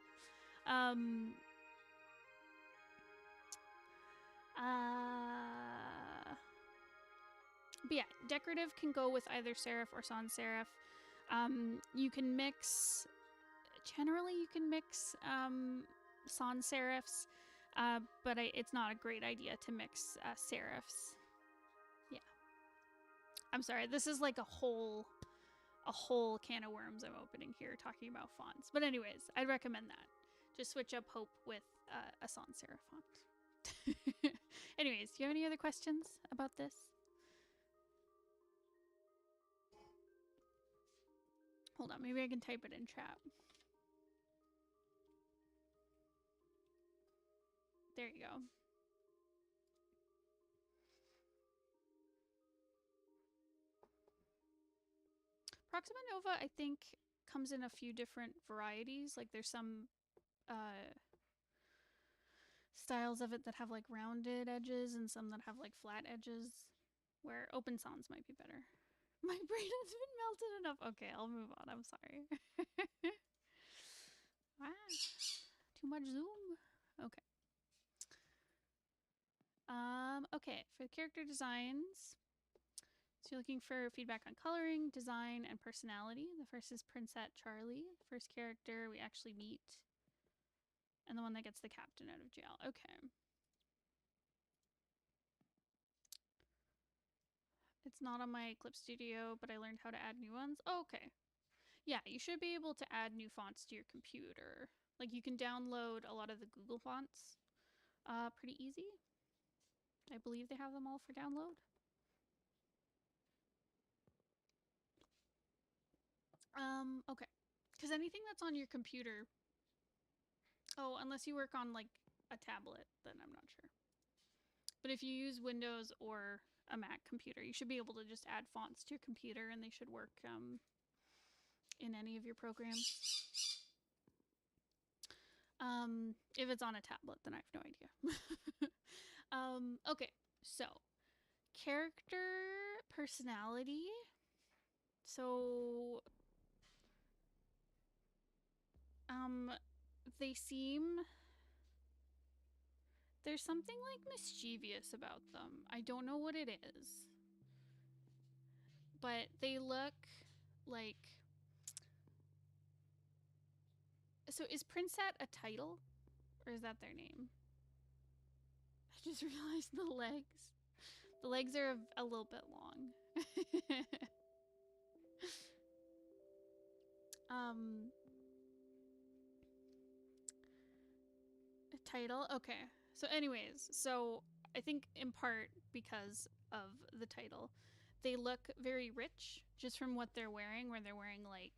But yeah, decorative can go with either serif or sans serif. You can mix, generally you can mix sans serifs, but it's not a great idea to mix serifs. I'm sorry. This is like a whole can of worms I'm opening here talking about fonts. But anyways, I'd recommend that. Just switch up Hope with a sans serif font. Anyways, do you have any other questions about this? Hold on, maybe I can type it in chat. There you go. Proxima Nova, I think, comes in a few different varieties. Like there's some styles of it that have like rounded edges and some that have like flat edges, where Open Sans might be better. My brain has been melted enough. Okay, I'll move on. I'm sorry. Too much zoom. Okay. Okay, for the character designs, so you're looking for feedback on coloring, design, and personality. The first is Princette Charlie, the first character we actually meet, and the one that gets the captain out of jail. Okay. It's not on my Clip Studio, but I learned how to add new ones. Oh, okay. Yeah, you should be able to add new fonts to your computer. Like you can download a lot of the Google fonts pretty easy. I believe they have them all for download. Okay. Because anything that's on your computer, oh, unless you work on like a tablet, then I'm not sure. But if you use Windows or a Mac computer, you should be able to just add fonts to your computer and they should work in any of your programs. If it's on a tablet, then I have no idea. Okay, so character personality. So they seem, there's something like mischievous about them. I don't know what it is, but they look like, so is Princette a title or is that their name? I just realized the legs. The legs are a little bit long. Title. Okay. So anyways, so I think in part because of the title, they look very rich just from what they're wearing, where they're wearing like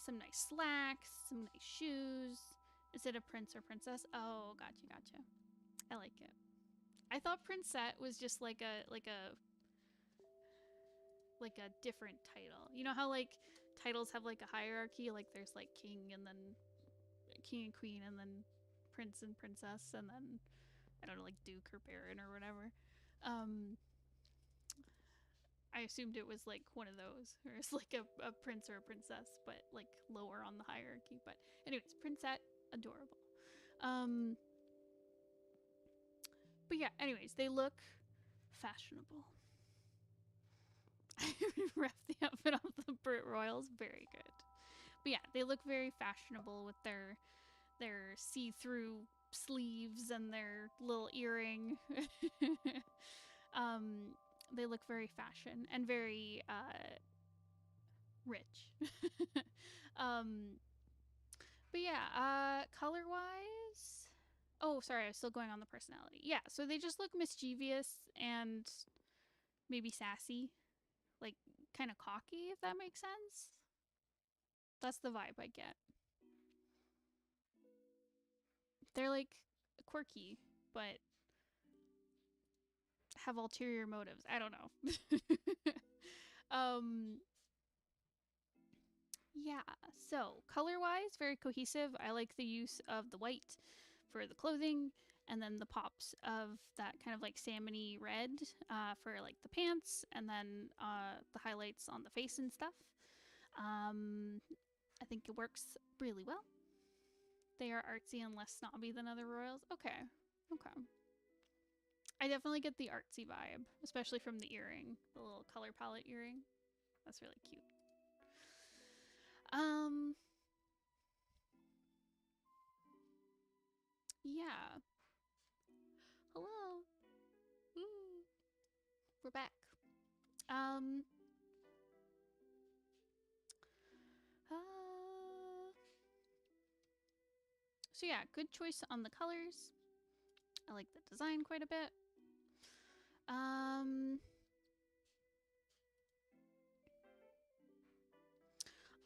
some nice slacks, some nice shoes. Instead of prince or princess. Oh, gotcha. I like it. I thought Princette was just like a different title. You know how like titles have like a hierarchy, like there's like king and then king and queen and then prince and princess and then I don't know, like duke or baron or whatever. I assumed it was like one of those, or it's like a prince or a princess, but like lower on the hierarchy. But anyways, Princette, adorable. But yeah, anyways, they look fashionable. I wrapped the outfit of the Brit Royals, very good. But yeah, they look very fashionable with their see-through sleeves and their little earring. They look very fashion and very rich. But yeah, color-wise, oh, sorry, I was still going on the personality. Yeah, so they just look mischievous and maybe sassy, like kind of cocky, if that makes sense. That's the vibe I get. They're like quirky, but have ulterior motives. I don't know. Yeah, so color-wise, very cohesive. I like the use of the white for the clothing and then the pops of that kind of like salmony red for like the pants and then the highlights on the face and stuff. I think it works really well. They are artsy and less snobby than other royals. Okay. I definitely get the artsy vibe, especially from the earring, the little color palette earring. That's really cute. Yeah. Hello. Ooh. We're back. Um, so yeah, good choice on the colors. I like the design quite a bit.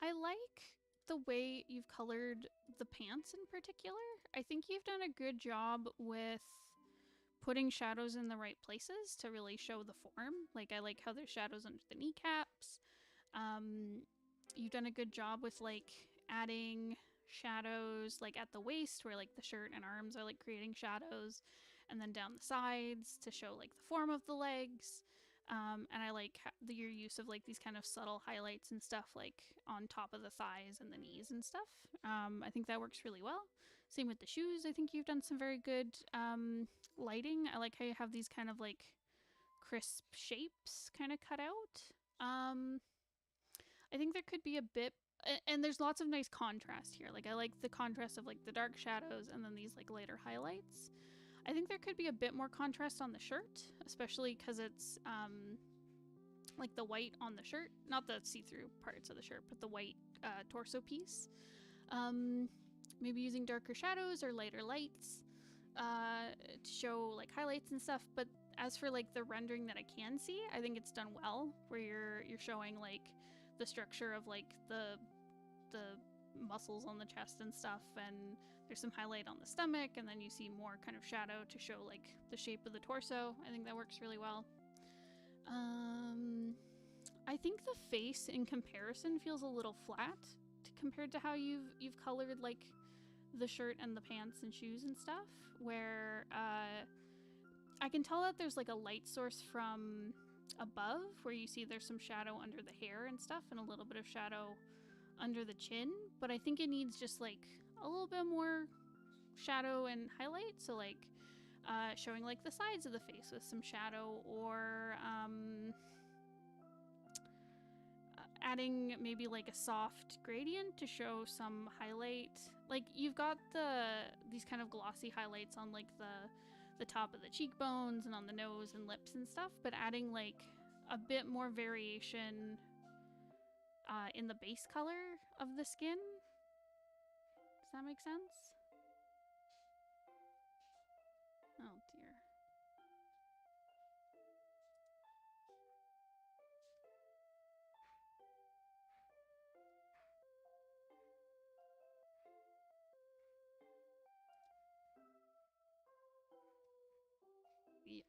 I like the way you've colored the pants in particular. I think you've done a good job with putting shadows in the right places to really show the form. Like, I like how there's shadows under the kneecaps. You've done a good job with like adding shadows like at the waist where like the shirt and arms are like creating shadows, and then down the sides to show like the form of the legs. And I like your use of like these kind of subtle highlights and stuff like on top of the thighs and the knees and stuff. I think that works really well. Same with the shoes. I think you've done some very good lighting. I like how you have these kind of like crisp shapes kind of cut out. I think there could be a bit, and there's lots of nice contrast here. Like, I like the contrast of like the dark shadows and then these like lighter highlights. I think there could be a bit more contrast on the shirt, especially because it's like the white on the shirt, not the see-through parts of the shirt, but the white torso piece. Maybe using darker shadows or lighter lights to show like highlights and stuff. But as for like the rendering that I can see, I think it's done well, where you're showing like the structure of like the muscles on the chest and stuff, and there's some highlight on the stomach, and then you see more kind of shadow to show like the shape of the torso. I think that works really well. I think the face in comparison feels a little flat compared to how you've colored like the shirt and the pants and shoes and stuff, where I can tell that there's like a light source from above where you see there's some shadow under the hair and stuff, and a little bit of shadow under the chin, but I think it needs just like a little bit more shadow and highlight. So like showing like the sides of the face with some shadow, or adding maybe like a soft gradient to show some highlight. Like, you've got these kind of glossy highlights on like the top of the cheekbones and on the nose and lips and stuff, but adding like a bit more variation in the base color of the skin. Does that make sense? Oh dear. Yep.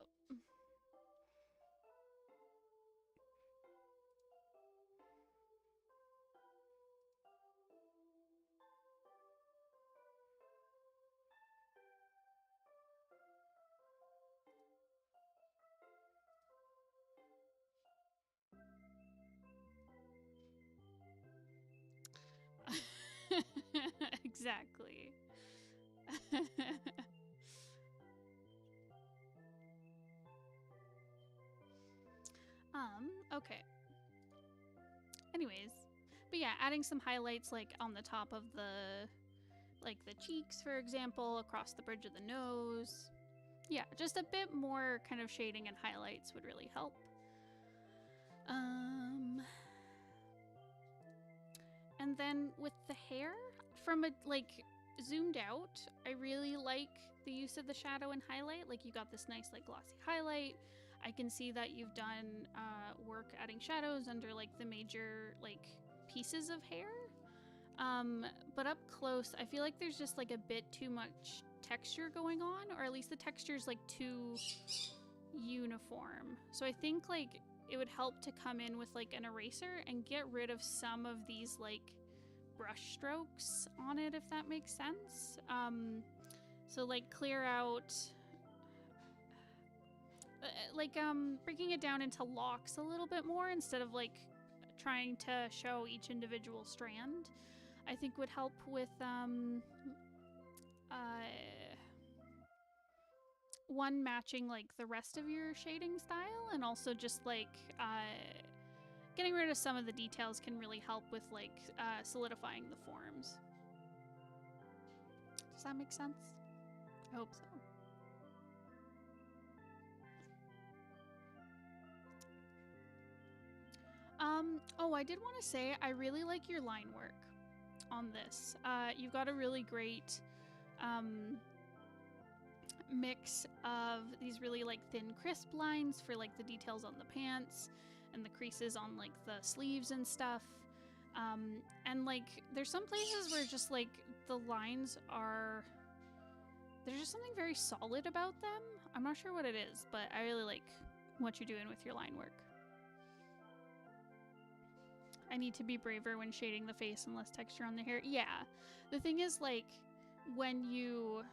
Exactly. Okay. Anyways, but yeah, adding some highlights like on the top of the cheeks, for example, across the bridge of the nose. Yeah, just a bit more kind of shading and highlights would really help. And then with the hair, from a like zoomed out, I really like the use of the shadow and highlight. Like, you got this nice like glossy highlight. I can see that you've done work adding shadows under like the major like pieces of hair. But up close, I feel like there's just like a bit too much texture going on, or at least the texture's like too uniform. So I think like it would help to come in with like an eraser and get rid of some of these like brush strokes on it, if that makes sense. So like clear out, breaking it down into locks a little bit more instead of like trying to show each individual strand, I think would help with one, matching like the rest of your shading style, and also just like getting rid of some of the details can really help with like solidifying the forms. Does that make sense? I hope so. Oh, I did want to say I really like your line work on this. You've got a really great mix of these really like thin, crisp lines for like the details on the pants and the creases on like the sleeves and stuff. And like there's some places where just like the lines are, there's just something very solid about them. I'm not sure what it is, but I really like what you're doing with your line work. I need to be braver when shading the face and less texture on the hair. Yeah, the thing is like when you,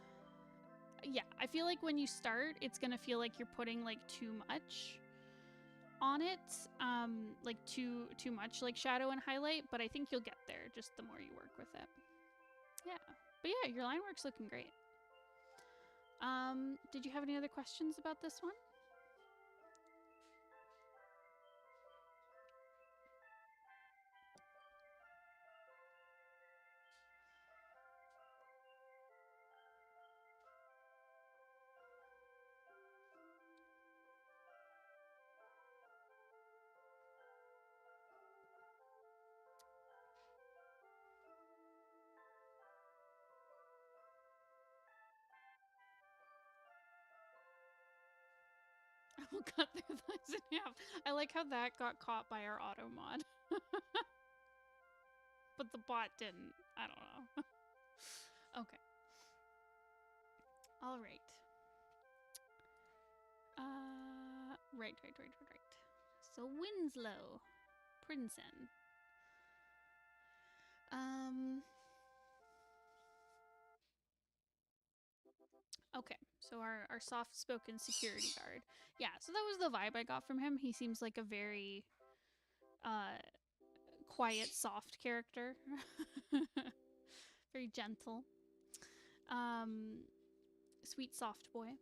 yeah, I feel like when you start, it's gonna feel like you're putting like too much on it, like too much like shadow and highlight, but I think you'll get there just the more you work with it. Yeah, but yeah, your line work's looking great. Did you have any other questions about this one? I will cut their thighs in half. I like how that got caught by our auto mod. But the bot didn't. I don't know. Okay. All right. Right. So Winslow, Princeton. Okay, so our soft-spoken security guard. Yeah, so that was the vibe I got from him. He seems like a very quiet, soft character. Very gentle. Sweet, soft boy.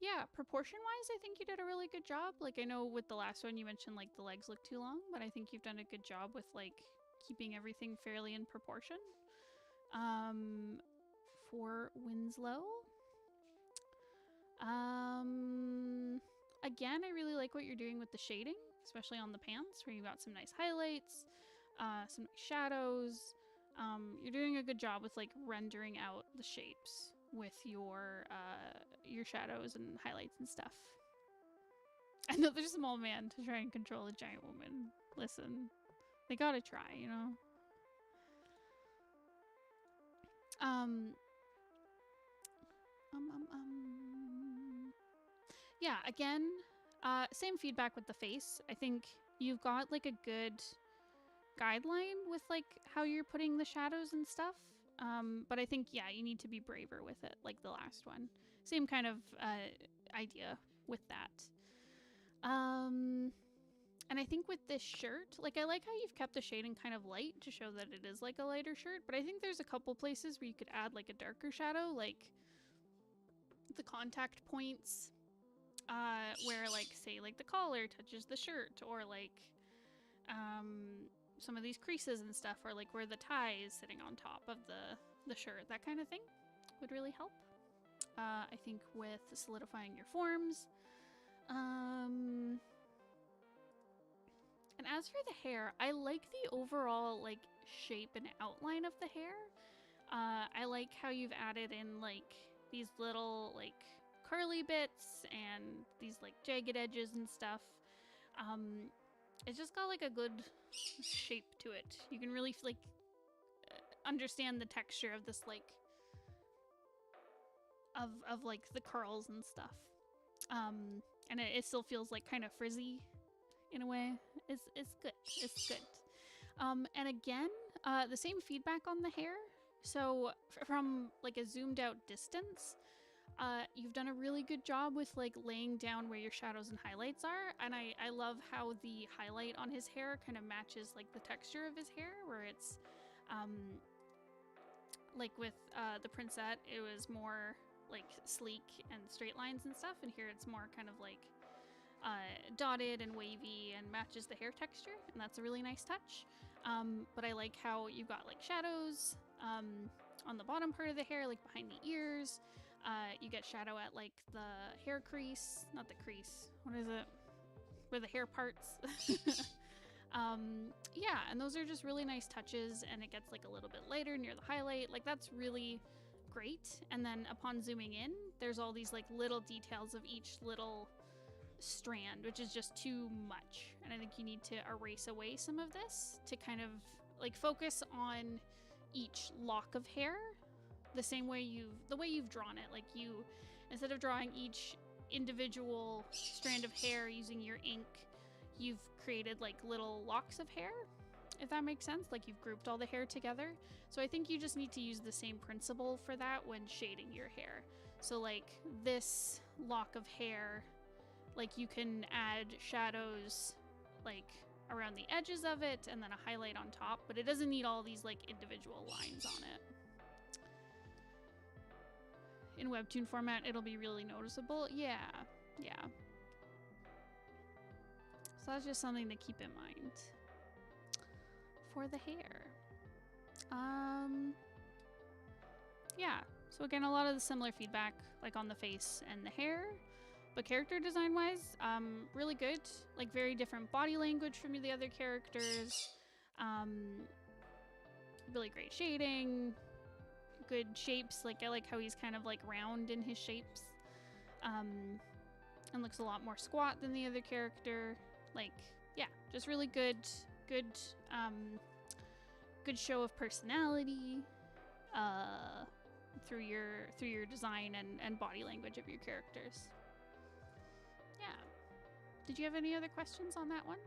Yeah, proportion-wise, I think you did a really good job. Like, I know with the last one you mentioned, like, the legs look too long, but I think you've done a good job with, like, keeping everything fairly in proportion. For Winslow. Again, I really like what you're doing with the shading, especially on the pants, where you got some nice highlights, some nice shadows. You're doing a good job with like rendering out the shapes with your shadows and highlights and stuff. Another small man to try and control a giant woman. Listen, they gotta try, you know? Yeah, again, same feedback with the face. I think you've got like a good guideline with like how you're putting the shadows and stuff. But I think, yeah, you need to be braver with it, like the last one. Same kind of idea with that. And I think with this shirt, like I like how you've kept the shading kind of light to show that it is like a lighter shirt, but I think there's a couple places where you could add like a darker shadow, like the contact points, where like say like the collar touches the shirt, or like some of these creases and stuff, or like where the tie is sitting on top of the shirt, that kind of thing would really help. I think with solidifying your forms. And as for the hair, I like the overall like shape and outline of the hair. I like how you've added in like these little like curly bits and these like jagged edges and stuff. It's just got like a good shape to it. You can really like understand the texture of this like of like the curls and stuff. And it still feels like kind of frizzy in a way. It's good. It's good. And again, the same feedback on the hair. So from like a zoomed out distance, you've done a really good job with like laying down where your shadows and highlights are. And I love how the highlight on his hair kind of matches like the texture of his hair, where it's like with the Princette, it was more like sleek and straight lines and stuff, and here it's more kind of like dotted and wavy and matches the hair texture, and that's a really nice touch. But I like how you've got like shadows on the bottom part of the hair, like behind the ears. You get shadow at like the hair crease, not the crease. What is it? Where the hair parts. Yeah, and those are just really nice touches, and it gets like a little bit lighter near the highlight. Like that's really great. And then upon zooming in, there's all these like little details of each little strand, which is just too much. And I think you need to erase away some of this to kind of like focus on each lock of hair the way you've drawn it. Like you, instead of drawing each individual strand of hair using your ink, you've created like little locks of hair, if that makes sense. Like you've grouped all the hair together. So I think you just need to use the same principle for that when shading your hair. So like this lock of hair, like you can add shadows like around the edges of it and then a highlight on top, but it doesn't need all these like individual lines on it. In webtoon format, it'll be really noticeable. Yeah. So that's just something to keep in mind for the hair. Yeah. So again, a lot of the similar feedback, like on the face and the hair, but character design wise, really good. Like very different body language from the other characters. Really great shading, good shapes. Like I like how he's kind of like round in his shapes, and looks a lot more squat than the other character. Like, yeah, just really good show of personality through your design and body language of your characters. Yeah. Did you have any other questions on that one?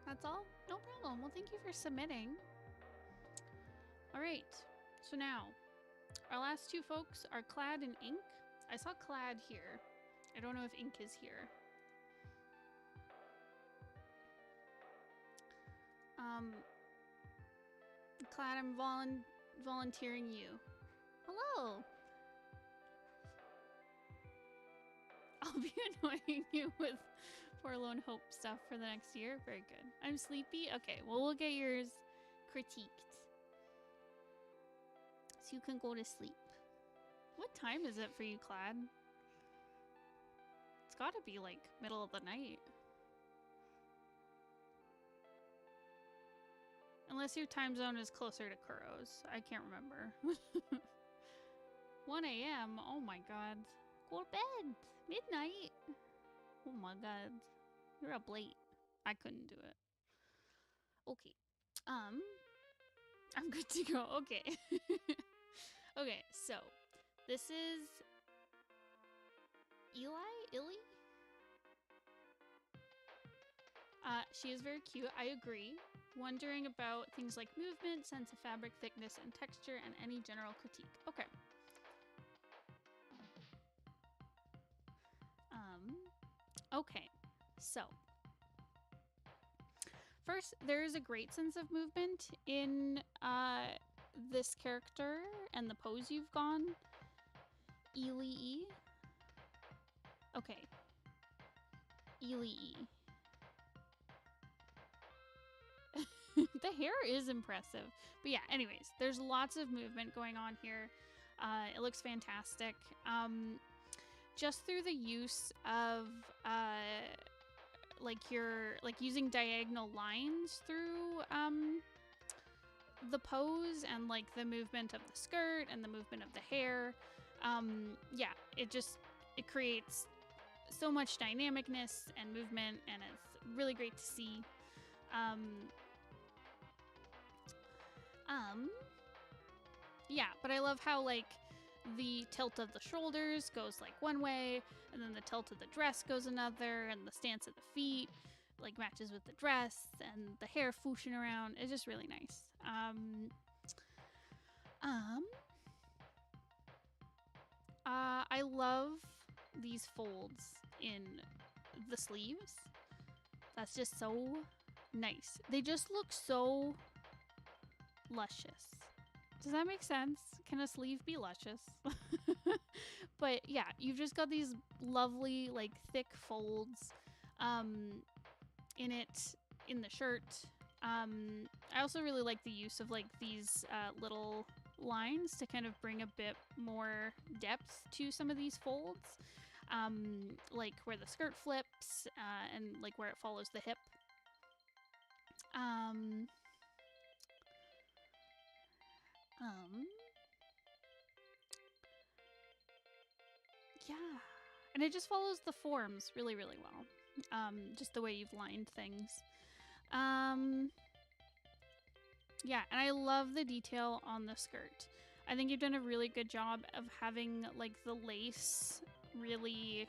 That's all? No problem. Well, thank you for submitting. All right. So now, our last two folks are Clad and Ink. I saw Clad here. I don't know if Ink is here. Clad, I'm volunteering you. Hello. I'll be annoying you with Forlorn Hope stuff for the next year. Very good. I'm sleepy? Okay, well, we'll get yours critiqued. So you can go to sleep. What time is it for you, Clad? It's gotta be like middle of the night. Unless your time zone is closer to Kuro's. I can't remember. 1 a.m. Oh my god. Go to bed. Midnight. Oh my god. You're up late. I couldn't do it. Okay. I'm good to go. Okay. Okay, so this is Illy? She is very cute. I agree. Wondering about things like movement, sense of fabric, thickness, and texture, and any general critique. Okay. Okay, so first, there is a great sense of movement in this character and the pose you've gone. Illy. Okay. Illy. The hair is impressive. But yeah, anyways, there's lots of movement going on here. It looks fantastic. Just through the use of using diagonal lines through the pose and like the movement of the skirt and the movement of the hair, yeah, it creates so much dynamicness and movement, and it's really great to see. Yeah, but I love how like the tilt of the shoulders goes like one way, and then the tilt of the dress goes another, and the stance of the feet like matches with the dress, and the hair fooshing around. It's just really nice. I love these folds in the sleeves. That's just so nice. They just look so luscious. Does that make sense? Can a sleeve be luscious? But yeah, you've just got these lovely, like, thick folds in it, in the shirt. I also really like the use of, like, these little lines to kind of bring a bit more depth to some of these folds. Like where the skirt flips and, like, where it follows the hip. Yeah. And it just follows the forms really, really well. Just the way you've lined things. Yeah, and I love the detail on the skirt. I think you've done a really good job of having, like, the lace really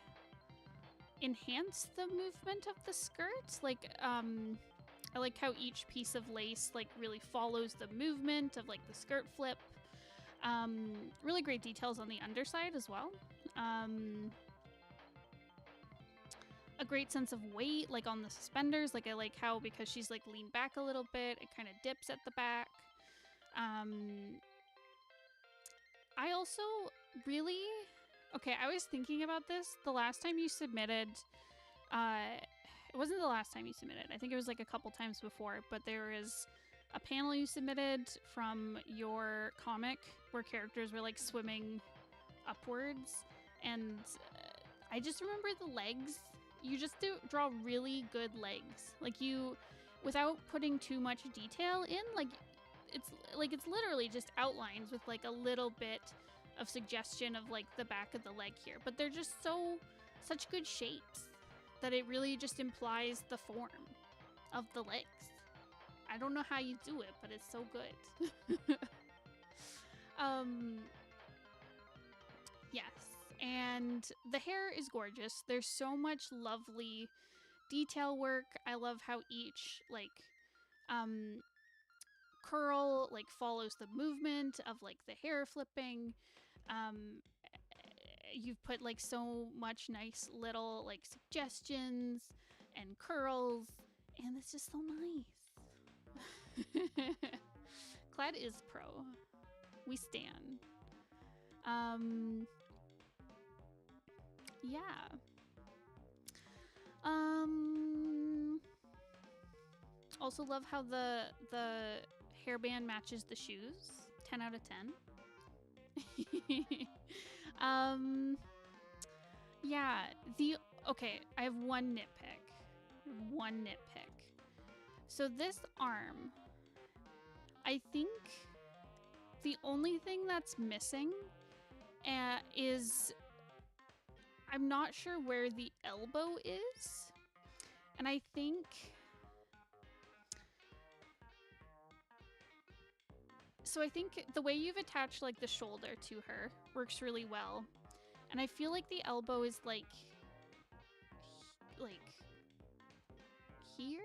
enhance the movement of the skirt. Like, I like how each piece of lace, like, really follows the movement of, like, the skirt flip. Really great details on the underside as well. A great sense of weight, like, on the suspenders. Like, I like how, because she's, like, leaned back a little bit, it kind of dips at the back. I also really... Okay, I was thinking about this the last time you submitted... it wasn't the last time you submitted. I think it was, like, a couple times before, but there is a panel you submitted from your comic where characters were, like, swimming upwards, and I just remember the legs. You just draw really good legs. Like, you, without putting too much detail in, like, it's literally just outlines with, like, a little bit of suggestion of, like, the back of the leg here, but they're just such good shapes that it really just implies the form of the legs. I don't know how you do it, but it's so good. Yes, and the hair is gorgeous. There's so much lovely detail work. I love how each, like, curl, like, follows the movement of, like, the hair flipping. You've put, like, so much nice little, like, suggestions and curls, and it's just so nice. Clad is pro. We stan. Yeah. Also love how the hairband matches the shoes. 10 out of 10. Yeah, okay, I have one nitpick. So this arm, I think the only thing that's missing is, I'm not sure where the elbow is. And I think... So I think the way you've attached, like, the shoulder to her works really well. And I feel like the elbow is, like here?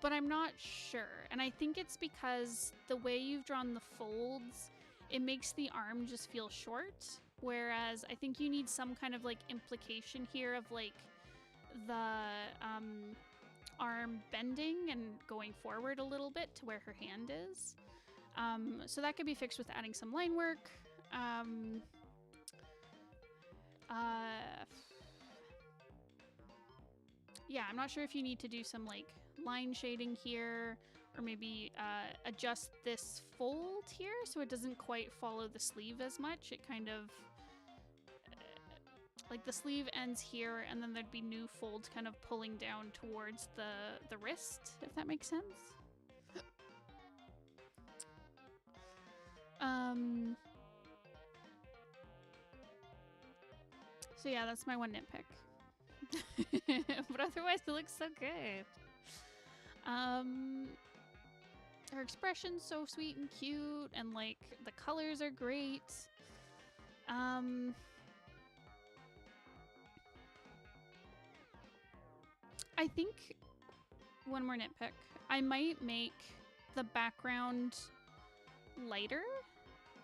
But I'm not sure. And I think it's because the way you've drawn the folds, it makes the arm just feel short. Whereas I think you need some kind of, like, implication here of, like, the arm bending and going forward a little bit to where her hand is. So that could be fixed with adding some line work. Yeah, I'm not sure if you need to do some, like, line shading here, or maybe adjust this fold here so it doesn't quite follow the sleeve as much. It kind of, like, the sleeve ends here, and then there'd be new folds kind of pulling down towards the wrist, if that makes sense. So yeah, that's my one nitpick. But otherwise it looks so good. Her expression's so sweet and cute, and, like, the colors are great. I think one more nitpick. I might make the background lighter.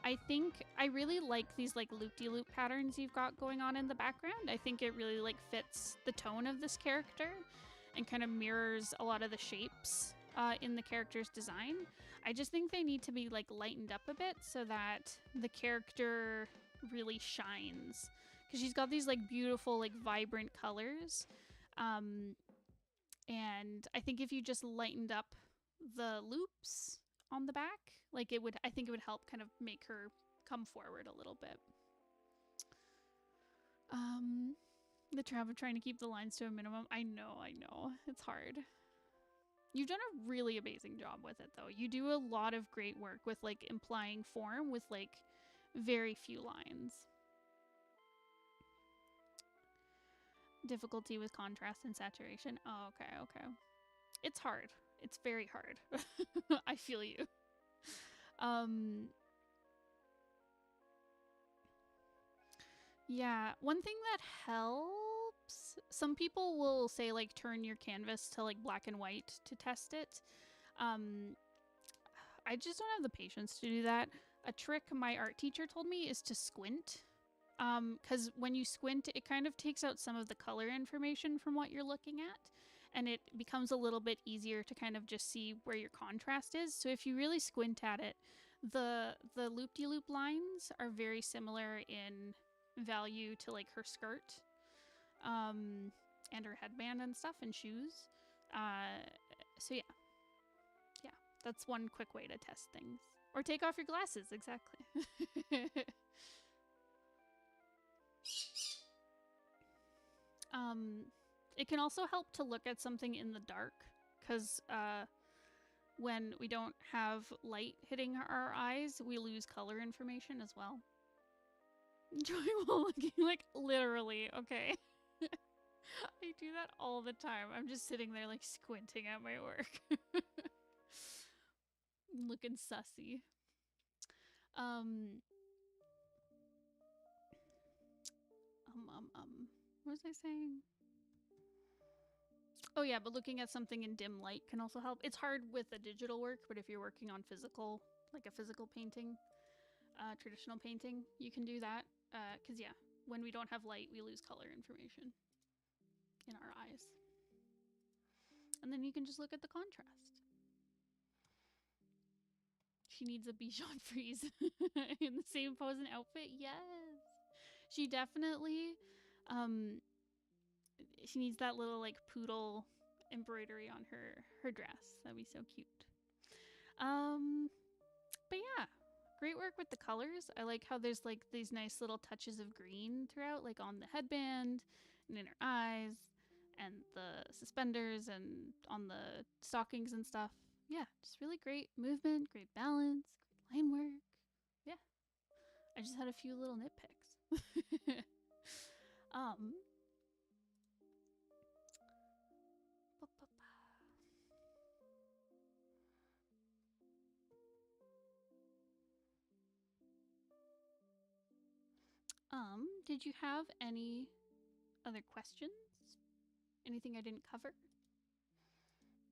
I think I really like these, like, loop-de-loop patterns you've got going on in the background. I think it really, like, fits the tone of this character. and kind of mirrors a lot of the shapes in the character's design. I just think they need to be like lightened up a bit so that the character really shines, because she's got these like beautiful, like vibrant colors. And I think if you just lightened up the loops on the back, like I think it would help kind of make her come forward a little bit. The trap of trying to keep the lines to a minimum. I know, it's hard. You've done a really amazing job with it though. You do a lot of great work with like implying form with like very few lines. Difficulty with contrast and saturation. Oh, okay. It's hard. It's very hard. I feel you. Yeah, one thing that helps, some people will say like turn your canvas to like black and white to test it. I just don't have the patience to do that. A trick my art teacher told me is to squint. Because when you squint, it kind of takes out some of the color information from what you're looking at, and it becomes a little bit easier to kind of just see where your contrast is. So if you really squint at it, the loop-de-loop lines are very similar in value to like her skirt, and her headband and stuff, and shoes. So yeah, that's one quick way to test things. Or take off your glasses, exactly. It can also help to look at something in the dark, because when we don't have light hitting our eyes, we lose color information as well. Enjoyable looking, like literally, okay. I do that all the time. I'm just sitting there like squinting at my work. Looking sussy. What was I saying? Oh yeah, but looking at something in dim light can also help. It's hard with the digital work, but if you're working on physical, like a physical painting, traditional painting, you can do that. Because yeah, when we don't have light, we lose color information in our eyes. And then you can just look at the contrast. She needs a Bichon Frise in the same pose and outfit. Yes, she definitely. She needs that little like poodle embroidery on her dress. That'd be so cute. But yeah, great work with the colors. I like how there's like these nice little touches of green throughout, like on the headband and in her eyes and the suspenders and on the stockings and stuff. Yeah, just really great movement, great balance, great line work. Yeah, I just had a few little nitpicks. Did you have any other questions? Anything I didn't cover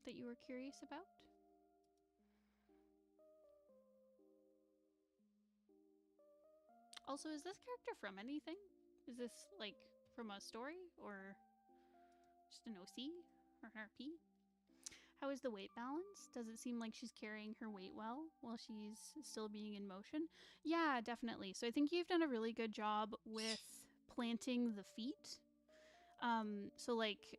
that you were curious about? Also, is this character from anything? Is this like from a story or just an OC or an RP? How is the weight balance? Does it seem like she's carrying her weight well while she's still being in motion? Yeah, definitely. So I think you've done a really good job with planting the feet. So like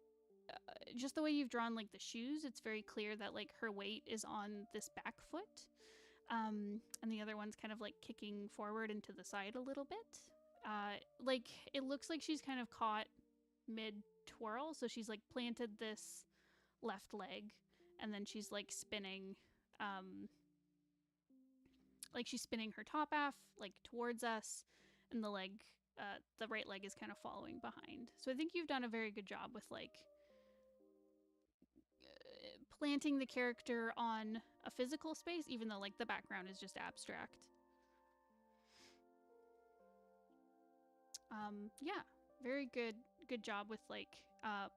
just the way you've drawn like the shoes, it's very clear that like her weight is on this back foot. And the other one's kind of like kicking forward and to the side a little bit. Like it looks like she's kind of caught mid twirl, so she's like planted this left leg and then she's like spinning like she's spinning her top half like towards us, and the right leg is kind of following behind. So I think you've done a very good job with like planting the character on a physical space, even though like the background is just abstract. Yeah, very good job with like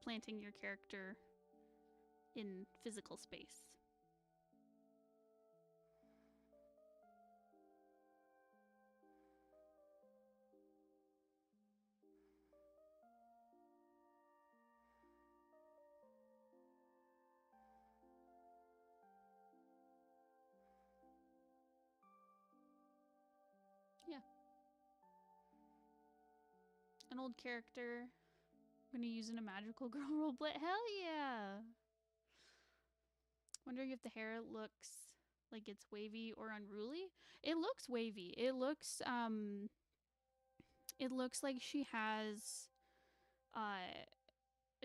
planting your character in physical space. An old character. I'm gonna use in a magical girl roleplay. Hell yeah! Wondering if the hair looks like it's wavy or unruly. It looks wavy. It looks like she has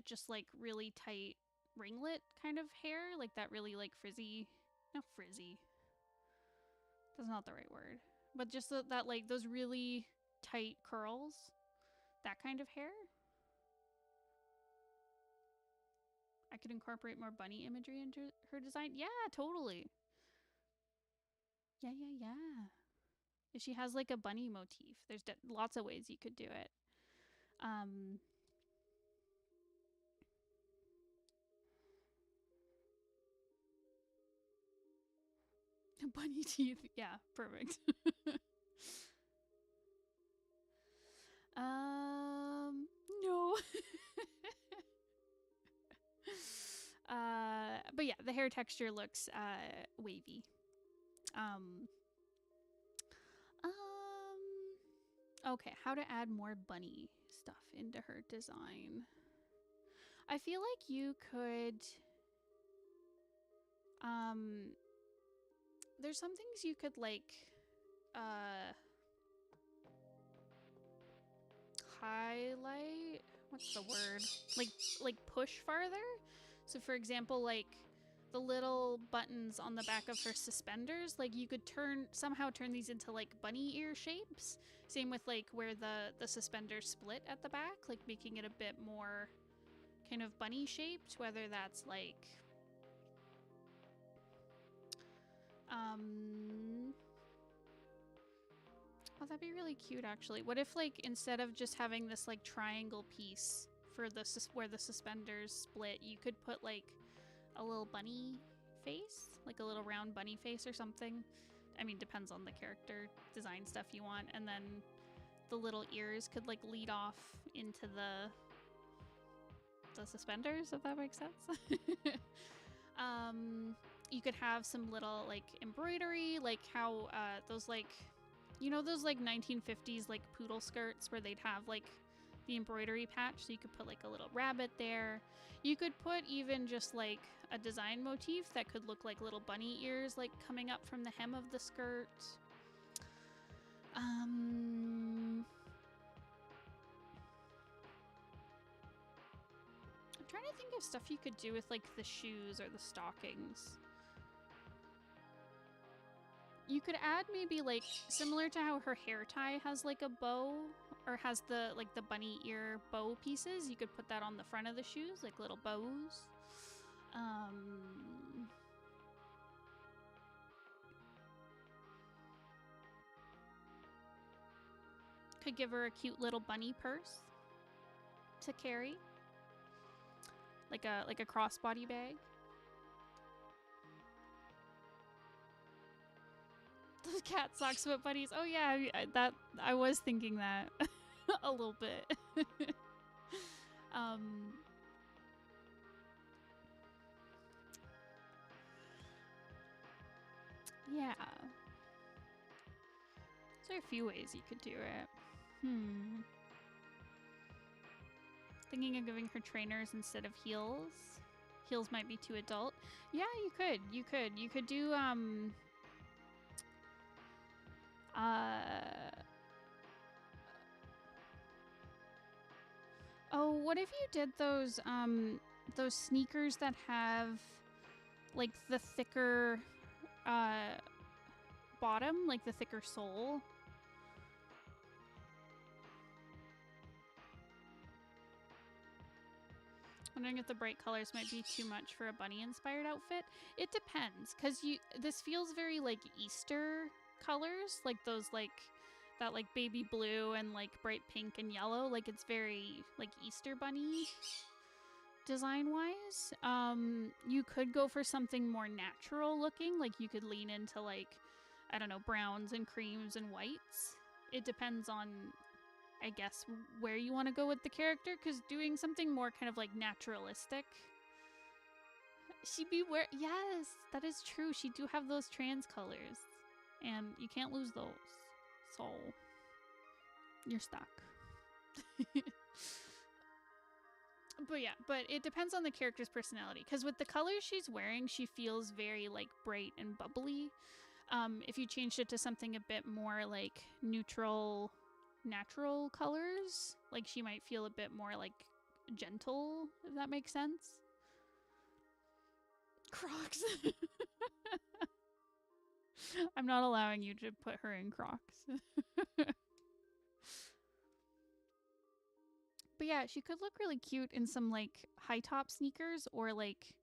just like really tight ringlet kind of hair, like that really like frizzy, not frizzy. That's not the right word. But just that like those really tight curls, that kind of hair. I could incorporate more bunny imagery into her design. Yeah, totally. Yeah, yeah, yeah. If she has like a bunny motif, there's lots of ways you could do it. Bunny teeth. Yeah, perfect. No. But yeah, the hair texture looks wavy. Okay, how to add more bunny stuff into her design. I feel like you could there's some things you could like highlight, what's the word, like push farther. So for example, like the little buttons on the back of her suspenders, like you could somehow turn these into like bunny ear shapes. Same with like where the suspenders split at the back, like making it a bit more kind of bunny shaped, whether that's like oh, that'd be really cute actually. What if like instead of just having this like triangle piece for where the suspenders split, you could put like a little bunny face, like a little round bunny face or something. I mean, depends on the character design stuff you want. And then the little ears could like lead off into the suspenders, if that makes sense. You could have some little like embroidery, like how those like, you know, those like 1950s like poodle skirts where they'd have like the embroidery patch, so you could put like a little rabbit there. You could put even just like a design motif that could look like little bunny ears like coming up from the hem of the skirt. I'm trying to think of stuff you could do with like the shoes or the stockings. You could add maybe like similar to how her hair tie has like a bow or has the like the bunny ear bow pieces. You could put that on the front of the shoes, like little bows. Could give her a cute little bunny purse to carry, like a crossbody bag. Those cat socks with bunnies. Oh yeah, I was thinking that a little bit. Yeah. There are a few ways you could do it. Thinking of giving her trainers instead of heels. Heels might be too adult. Yeah, you could. You could do oh, what if you did those sneakers that have like the thicker bottom, like the thicker sole? Wondering if the bright colors might be too much for a bunny inspired outfit. It depends, because this feels very like Easter colors, like those like that like baby blue and like bright pink and yellow, like it's very like Easter bunny design wise. You could go for something more natural looking, like you could lean into like, I don't know, browns and creams and whites. It depends on, I guess, where you want to go with the character, because doing something more kind of like naturalistic. Yes, that is true. She do have those trans colors, and you can't lose those. So you're stuck. But yeah, but it depends on the character's personality. Because with the colors she's wearing, she feels very like bright and bubbly. If you changed it to something a bit more like neutral, natural colors, like she might feel a bit more like gentle, if that makes sense. Crocs. I'm not allowing you to put her in Crocs. But yeah, she could look really cute in some like high top sneakers, or like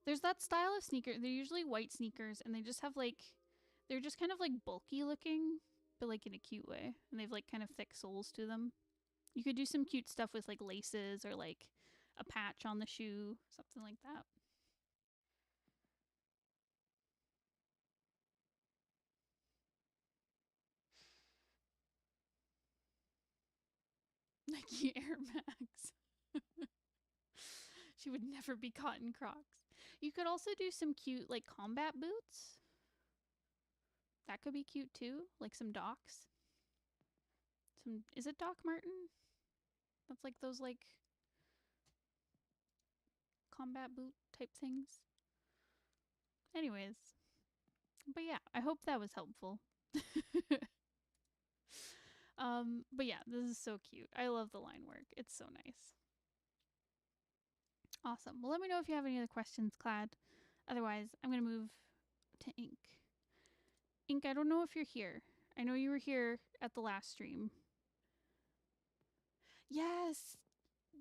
there's that style of sneaker. They're usually white sneakers and they just have like they're just kind of like bulky looking, but like in a cute way. And they've like kind of thick soles to them. You could do some cute stuff with like laces or like a patch on the shoe, something like that. Nike Air Max. She would never be caught in Crocs. You could also do some cute like combat boots. That could be cute too, like some Docs. Some is it Doc Martin? That's like those like combat boot type things. Anyways, but yeah, I hope that was helpful. But yeah, this is so cute. I love the line work. It's so nice. Awesome. Well, let me know if you have any other questions, Clad. Otherwise, I'm going to move to Ink. Ink, I don't know if you're here. I know you were here at the last stream. Yes.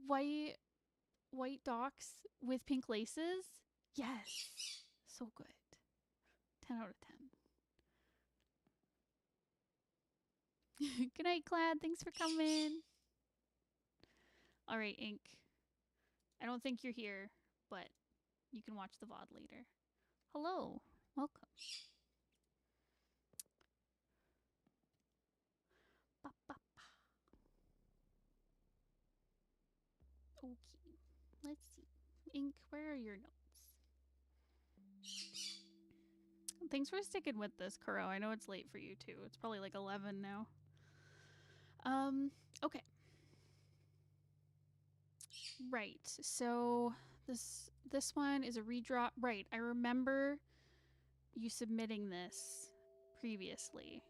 White Docs with pink laces. Yes. So good. 10 out of 10. Good night, Clad. Thanks for coming. All right, Ink. I don't think you're here, but you can watch the VOD later. Hello. Welcome. Ba, ba, ba. Okay. Let's see. Ink, where are your notes? Thanks for sticking with this, Kuro. I know it's late for you too. It's probably like 11 now. Okay. Right. So this one is a redraw. Right. I remember you submitting this previously,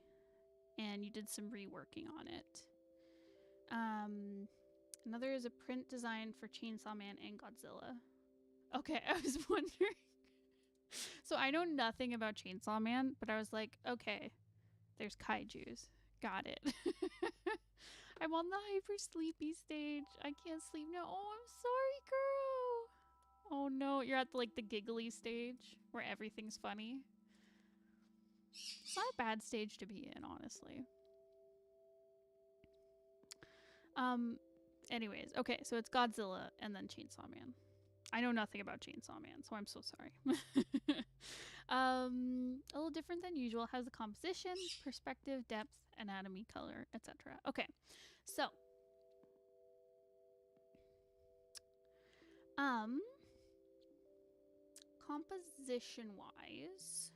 and you did some reworking on it. Another is a print design for Chainsaw Man and Godzilla. Okay, I was wondering. So I know nothing about Chainsaw Man, but I was like, okay, there's kaijus. Got it. I'm on the hyper sleepy stage. I can't sleep now. Oh, I'm sorry, girl. Oh no, you're at the giggly stage where everything's funny. It's not a bad stage to be in, honestly. Anyways, okay, so it's Godzilla and then Chainsaw Man. I know nothing about Chainsaw Man, so I'm so sorry. A little different than usual. Has the composition, perspective, depth, anatomy, color, etc. Okay, so composition wise,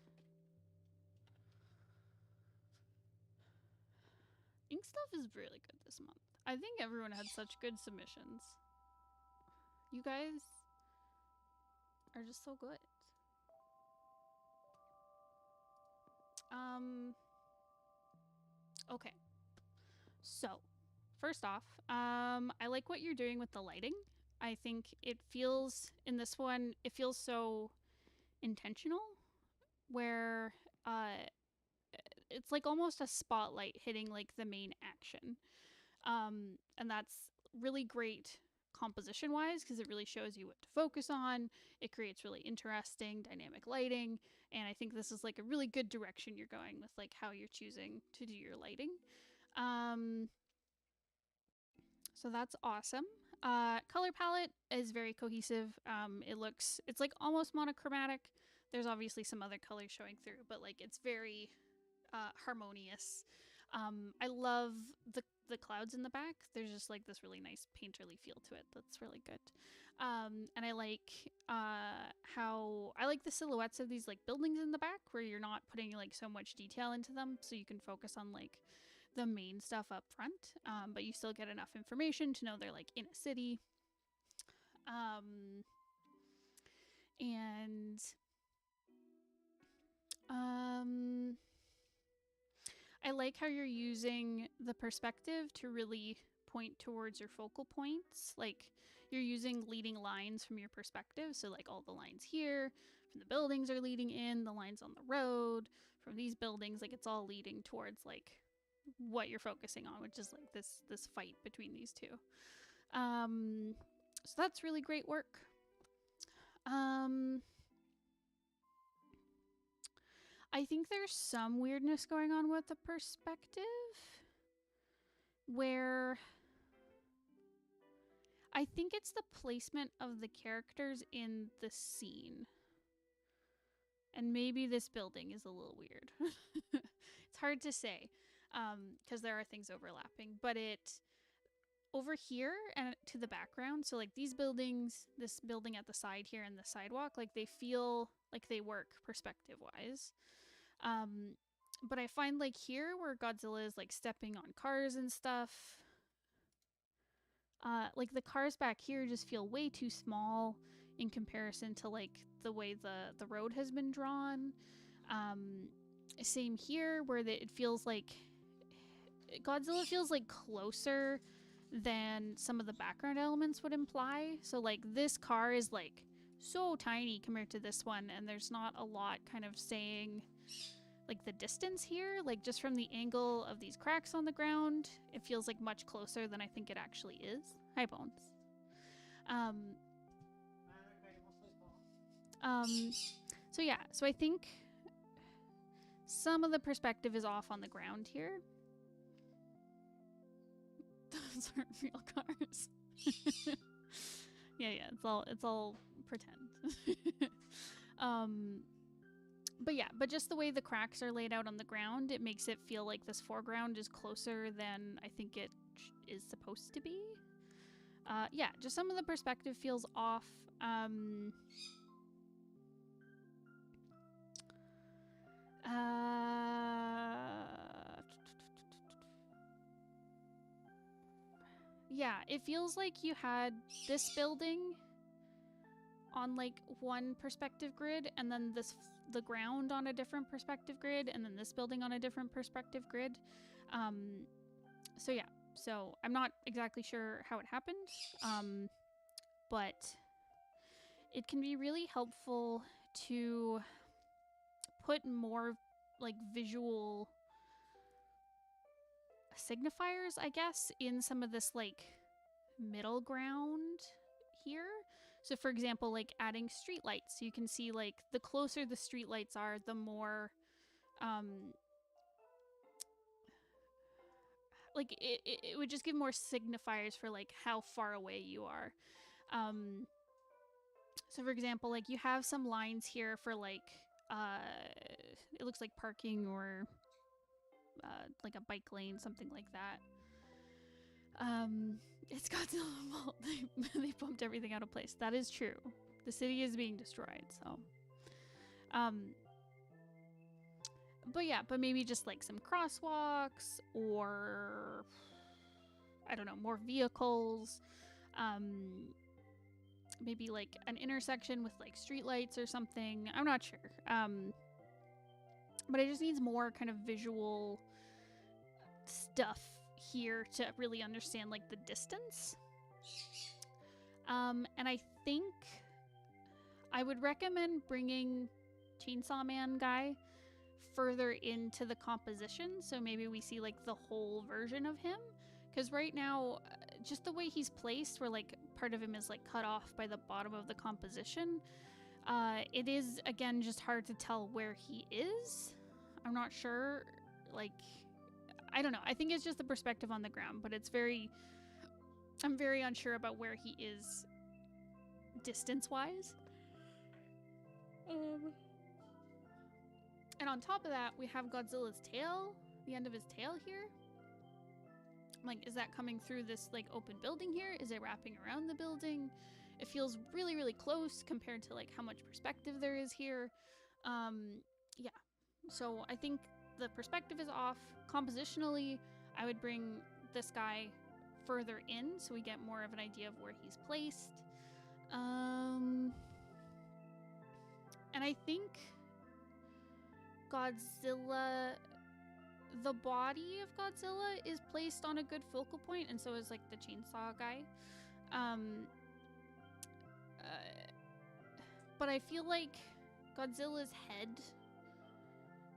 Ink stuff is really good this month. I think everyone had such good submissions. You guys are just so good. Okay. So, first off, I like what you're doing with the lighting. I think it feels, in this one, it feels so intentional, where it's like almost a spotlight hitting like the main action. And that's really great composition wise because it really shows you what to focus on. It creates really interesting dynamic lighting, and I think this is like a really good direction you're going with like how you're choosing to do your lighting. So that's awesome. Color palette is very cohesive. It's like almost monochromatic. There's obviously some other colors showing through, but like it's very harmonious. I love the clouds in the back. There's just like this really nice painterly feel to it. That's really good. And I like how I like the silhouettes of these like buildings in the back where you're not putting like so much detail into them, so you can focus on like the main stuff up front, but you still get enough information to know they're like in a city. And I like how you're using the perspective to really point towards your focal points. Like, you're using leading lines from your perspective. So, like, all the lines here from the buildings are leading in, the lines on the road from these buildings, like, it's all leading towards, like, what you're focusing on, which is, like, this fight between these two. So that's really great work. I think there's some weirdness going on with the perspective where I think it's the placement of the characters in the scene. And maybe this building is a little weird. It's hard to say because there are things overlapping, but it over here and to the background, so like these buildings, this building at the side here and the sidewalk, like they feel like they work perspective wise. But I find like here where Godzilla is like stepping on cars and stuff, like the cars back here just feel way too small in comparison to like the way the road has been drawn. Same here where it feels like Godzilla feels like closer than some of the background elements would imply. So like this car is like so tiny compared to this one, and there's not a lot kind of saying like the distance here, like just from the angle of these cracks on the ground, it feels like much closer than I think it actually is. Hi, Bones. So yeah, so I think some of the perspective is off on the ground here. Those aren't real cars. yeah, it's all pretend. But just the way the cracks are laid out on the ground, it makes it feel like this foreground is closer than I think it is supposed to be. Yeah, just some of the perspective feels off. Yeah, it feels like you had this building on like one perspective grid, and then the ground on a different perspective grid, and then this building on a different perspective grid. So yeah, so I'm not exactly sure how it happened, but it can be really helpful to put more like visual signifiers, I guess, in some of this like middle ground here. So for example, like adding streetlights, so you can see like the closer the streetlights are, the more like it would just give more signifiers for like how far away you are. So for example, like you have some lines here for like it looks like parking or like a bike lane, something like that. It's Godzilla's fault. They bumped everything out of place. That is true. The city is being destroyed, so. But maybe just like some crosswalks or I don't know, more vehicles. Maybe like an intersection with like streetlights or something. I'm not sure. But it just needs more kind of visual stuff here to really understand like the distance. And I think I would recommend bringing Chainsaw Man guy further into the composition, so maybe we see like the whole version of him, because right now just the way he's placed, where like part of him is like cut off by the bottom of the composition, it is again just hard to tell where he is. I'm not sure, like I don't know, I think it's just the perspective on the ground, but I'm very unsure about where he is distance wise. And on top of that, we have Godzilla's tail, the end of his tail here. Like, is that coming through this like open building here? Is it wrapping around the building? It feels really, really close compared to like how much perspective there is here. Yeah, so I think the perspective is off. Compositionally, I would bring this guy further in so we get more of an idea of where he's placed. And I think Godzilla, the body of Godzilla is placed on a good focal point, and so is like the chainsaw guy. But I feel like Godzilla's head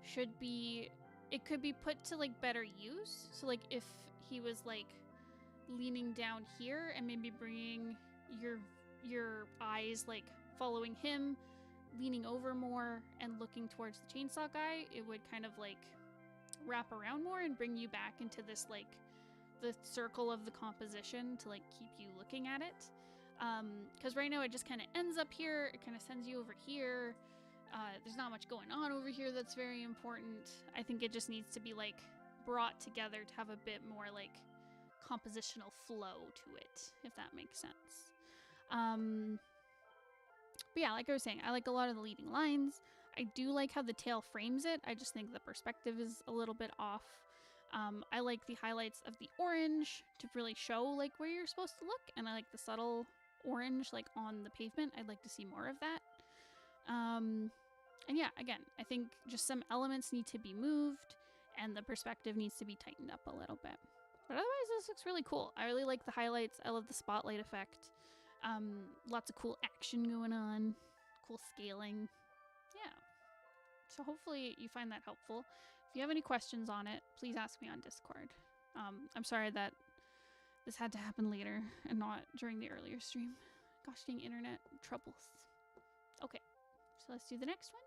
should be, it could be put to like better use. So like if he was like leaning down here and maybe bringing your eyes like following him, leaning over more and looking towards the chainsaw guy, it would kind of like wrap around more and bring you back into this like the circle of the composition to like keep you looking at it. Because right now it just kind of ends up here, it kind of sends you over here. There's not much going on over here that's very important. I think it just needs to be like brought together to have a bit more like compositional flow to it, if that makes sense. But yeah, like I was saying, I like a lot of the leading lines. I do like how the tail frames it. I just think the perspective is a little bit off. I like the highlights of the orange to really show like where you're supposed to look, and I like the subtle orange like on the pavement. I'd like to see more of that. And yeah, again, I think just some elements need to be moved and the perspective needs to be tightened up a little bit. But otherwise, this looks really cool. I really like the highlights. I love the spotlight effect. Lots of cool action going on, cool scaling. Yeah. So hopefully you find that helpful. If you have any questions on it, please ask me on Discord. I'm sorry that this had to happen later and not during the earlier stream. Gosh dang internet troubles. Okay, so let's do the next one.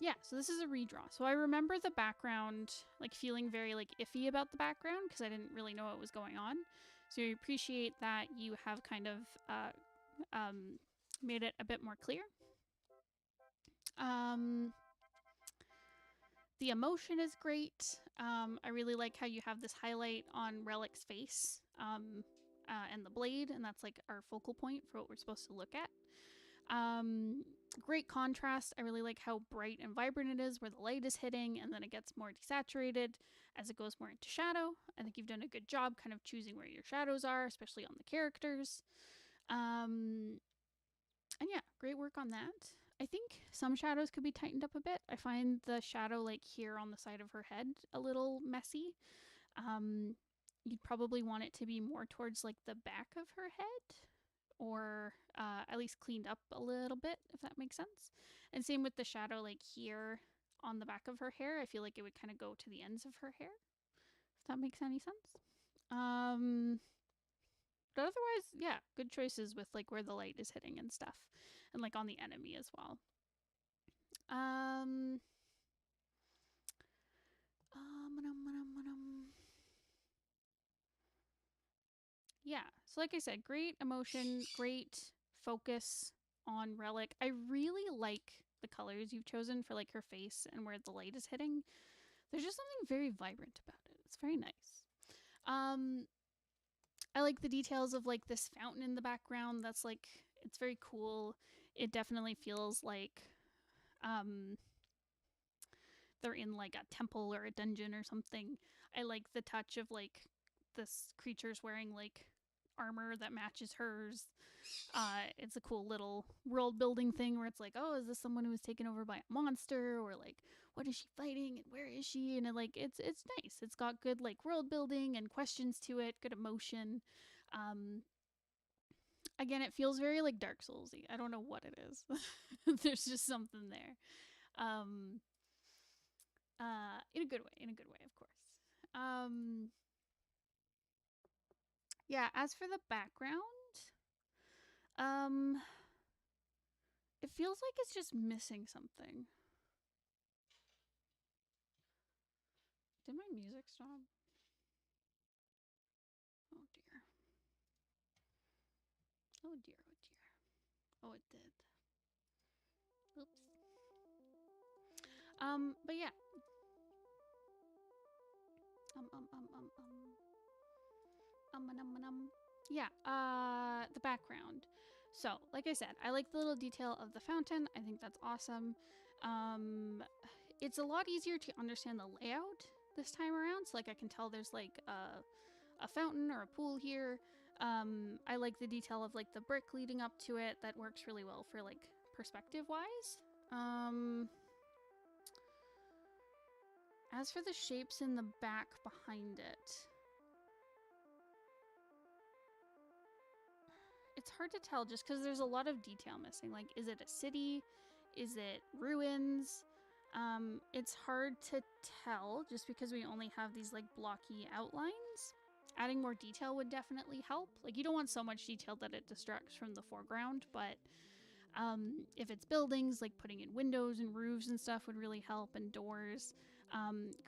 Yeah, so this is a redraw. So I remember the background, like feeling very like iffy about the background because I didn't really know what was going on. So I appreciate that you have kind of made it a bit more clear. The emotion is great. I really like how you have this highlight on Relic's face and the blade, and that's like our focal point for what we're supposed to look at. Great contrast. I really like how bright and vibrant it is where the light is hitting, and then it gets more desaturated as it goes more into shadow. I think you've done a good job kind of choosing where your shadows are, especially on the characters. And yeah, great work on that. I think some shadows could be tightened up a bit. I find the shadow like here on the side of her head a little messy. You'd probably want it to be more towards like the back of her head, or at least cleaned up a little bit, if that makes sense. And same with the shadow like here on the back of her hair. I feel like it would kind of go to the ends of her hair, if that makes any sense. But otherwise, yeah, good choices with like where the light is hitting and stuff, and like on the enemy as well. Yeah, so like I said, great emotion, great focus on Relic. I really like the colors you've chosen for like her face and where the light is hitting. There's just something very vibrant about it. It's very nice. I like the details of like this fountain in the background. That's like, it's very cool. It definitely feels like they're in like a temple or a dungeon or something. I like the touch of like this creature's wearing like armor that matches hers. It's a cool little world building thing where it's like, oh, is this someone who was taken over by a monster, or like what is she fighting and where is she? And it's nice. It's got good like world building and questions to it, good emotion. Again, it feels very like Dark Soulsy. I don't know what it is. There's just something there. In a good way, of course. Yeah, as for the background, it feels like it's just missing something. Did my music stop? Oh dear. Oh dear, oh dear. Oh, it did. Oops. But yeah. Yeah, the background. So, like I said, I like the little detail of the fountain. I think that's awesome. It's a lot easier to understand the layout this time around. So like I can tell there's like a fountain or a pool here. I like the detail of like the brick leading up to it. That works really well for like perspective wise. As for the shapes in the back behind it, it's hard to tell just because there's a lot of detail missing. Like, is it a city? Is it ruins? It's hard to tell just because we only have these like blocky outlines. Adding more detail would definitely help. Like, you don't want so much detail that it distracts from the foreground, but if it's buildings, like putting in windows and roofs and stuff would really help, and doors.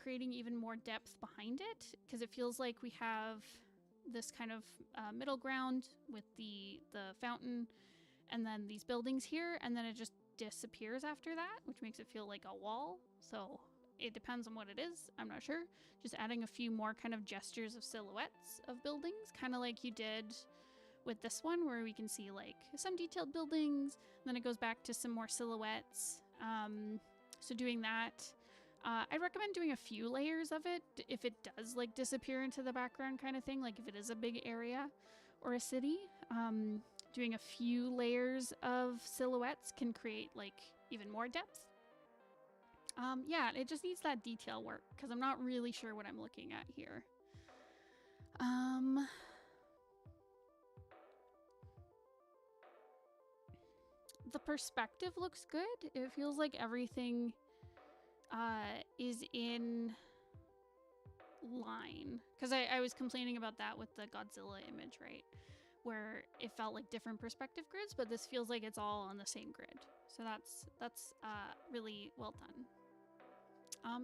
Creating even more depth behind it, because it feels like we have this kind of middle ground with the fountain and then these buildings here, and then it just disappears after that, which makes it feel like a wall. So it depends on what it is. I'm not sure. Just adding a few more kind of gestures of silhouettes of buildings, kind of like you did with this one, where we can see like some detailed buildings, then it goes back to some more silhouettes. So doing that, I'd recommend doing a few layers of it if it does like disappear into the background kind of thing, like if it is a big area or a city. Doing a few layers of silhouettes can create like even more depth. Yeah, it just needs that detail work because I'm not really sure what I'm looking at here. The perspective looks good. It feels like everything is in line, because I was complaining about that with the Godzilla image, right, where it felt like different perspective grids, but this feels like it's all on the same grid. So that's really well done.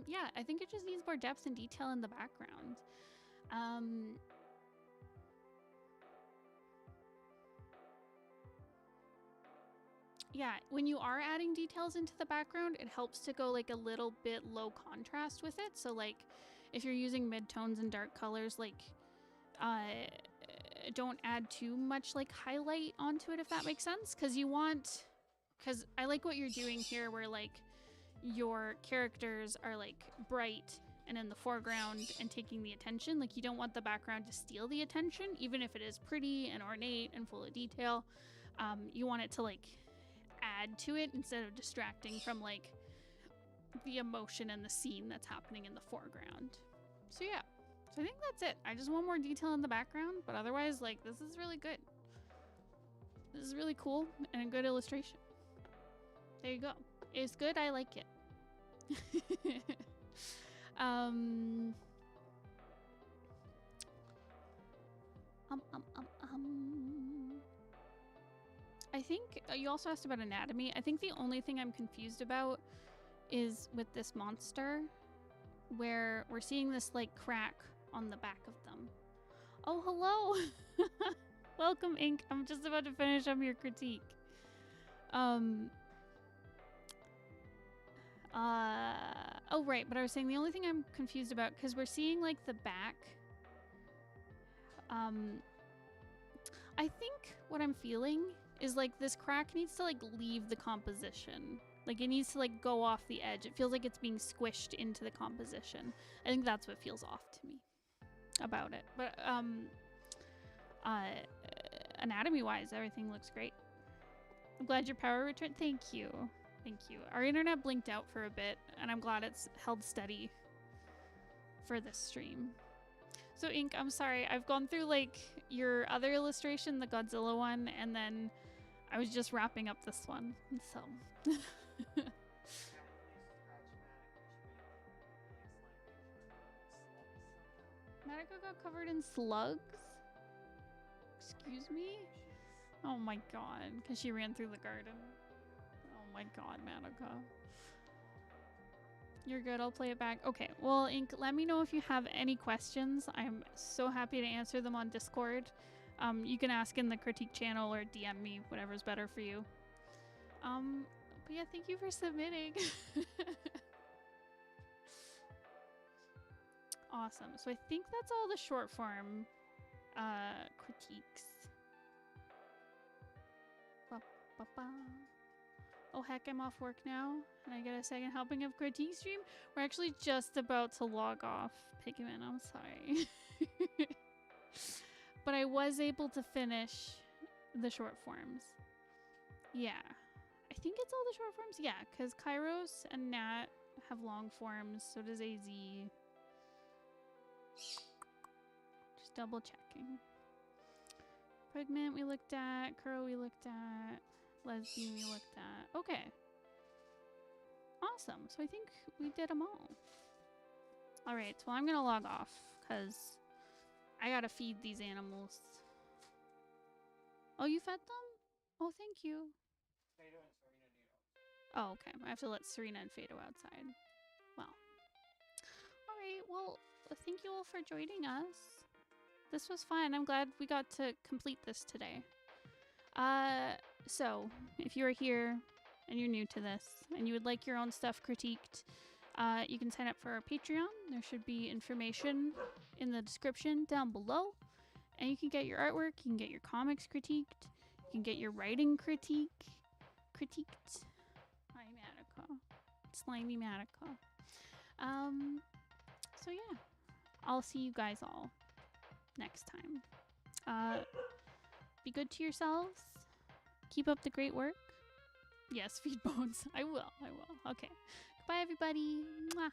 Yeah, I think it just needs more depth and detail in the background. Yeah, when you are adding details into the background, it helps to go like a little bit low contrast with it. So like if you're using midtones and dark colors, like don't add too much like highlight onto it, if that makes sense. Because I like what you're doing here, where like your characters are like bright and in the foreground and taking the attention. Like, you don't want the background to steal the attention, even if it is pretty and ornate and full of detail. You want it to like add to it instead of distracting from like the emotion and the scene that's happening in the foreground. So yeah, so I think that's it. I just want more detail in the background, but otherwise, like, this is really good. This is really cool and a good illustration. There you go. It's good. I like it. I think you also asked about anatomy. I think the only thing I'm confused about is with this monster, where we're seeing this like crack on the back of them. Oh, hello. Welcome, Ink. I'm just about to finish up your critique. Oh, right. But I was saying the only thing I'm confused about, because we're seeing like the back. I think what I'm feeling is like this crack needs to like leave the composition. Like, it needs to like go off the edge. It feels like it's being squished into the composition. I think that's what feels off to me about it. But anatomy wise, everything looks great. I'm glad your power returned. Thank you. Thank you. Our internet blinked out for a bit, and I'm glad it's held steady for this stream. So Ink, I'm sorry. I've gone through like your other illustration, the Godzilla one, and then I was just wrapping up this one. So Madoka got covered in slugs? Excuse me? Oh my god, because she ran through the garden. Oh my god, Madoka. You're good, I'll play it back. Okay, well, Ink, let me know if you have any questions. I'm so happy to answer them on Discord. You can ask in the critique channel or DM me, whatever's better for you. But yeah, thank you for submitting. Awesome. So I think that's all the short form critiques. Ba, ba, ba. Oh heck, I'm off work now, and I get a second helping of critique stream. We're actually just about to log off, Pigman. I'm sorry. But I was able to finish the short forms. Yeah. I think it's all the short forms. Yeah, because Kairos and Nat have long forms. So does AZ. Just double checking. Pregnant we looked at. Kuro we looked at. Lesbian we looked at. Okay. Awesome. So I think we did them all. Alright, so I'm going to log off because I got to feed these animals. Oh, you fed them? Oh, thank you. Fado and Serena need help. Oh, okay. I have to let Serena and Fado outside. Well. Alright, well, thank you all for joining us. This was fun. I'm glad we got to complete this today. So, if you're here and you're new to this and you would like your own stuff critiqued, you can sign up for our Patreon. There should be information in the description down below. And you can get your artwork, you can get your comics critiqued, you can get your writing critiqued. Hi, Matica. Slimy Matica. So yeah, I'll see you guys all next time. Be good to yourselves. Keep up the great work. Yes, feed Bones. I will. Okay. Goodbye, everybody. Mwah.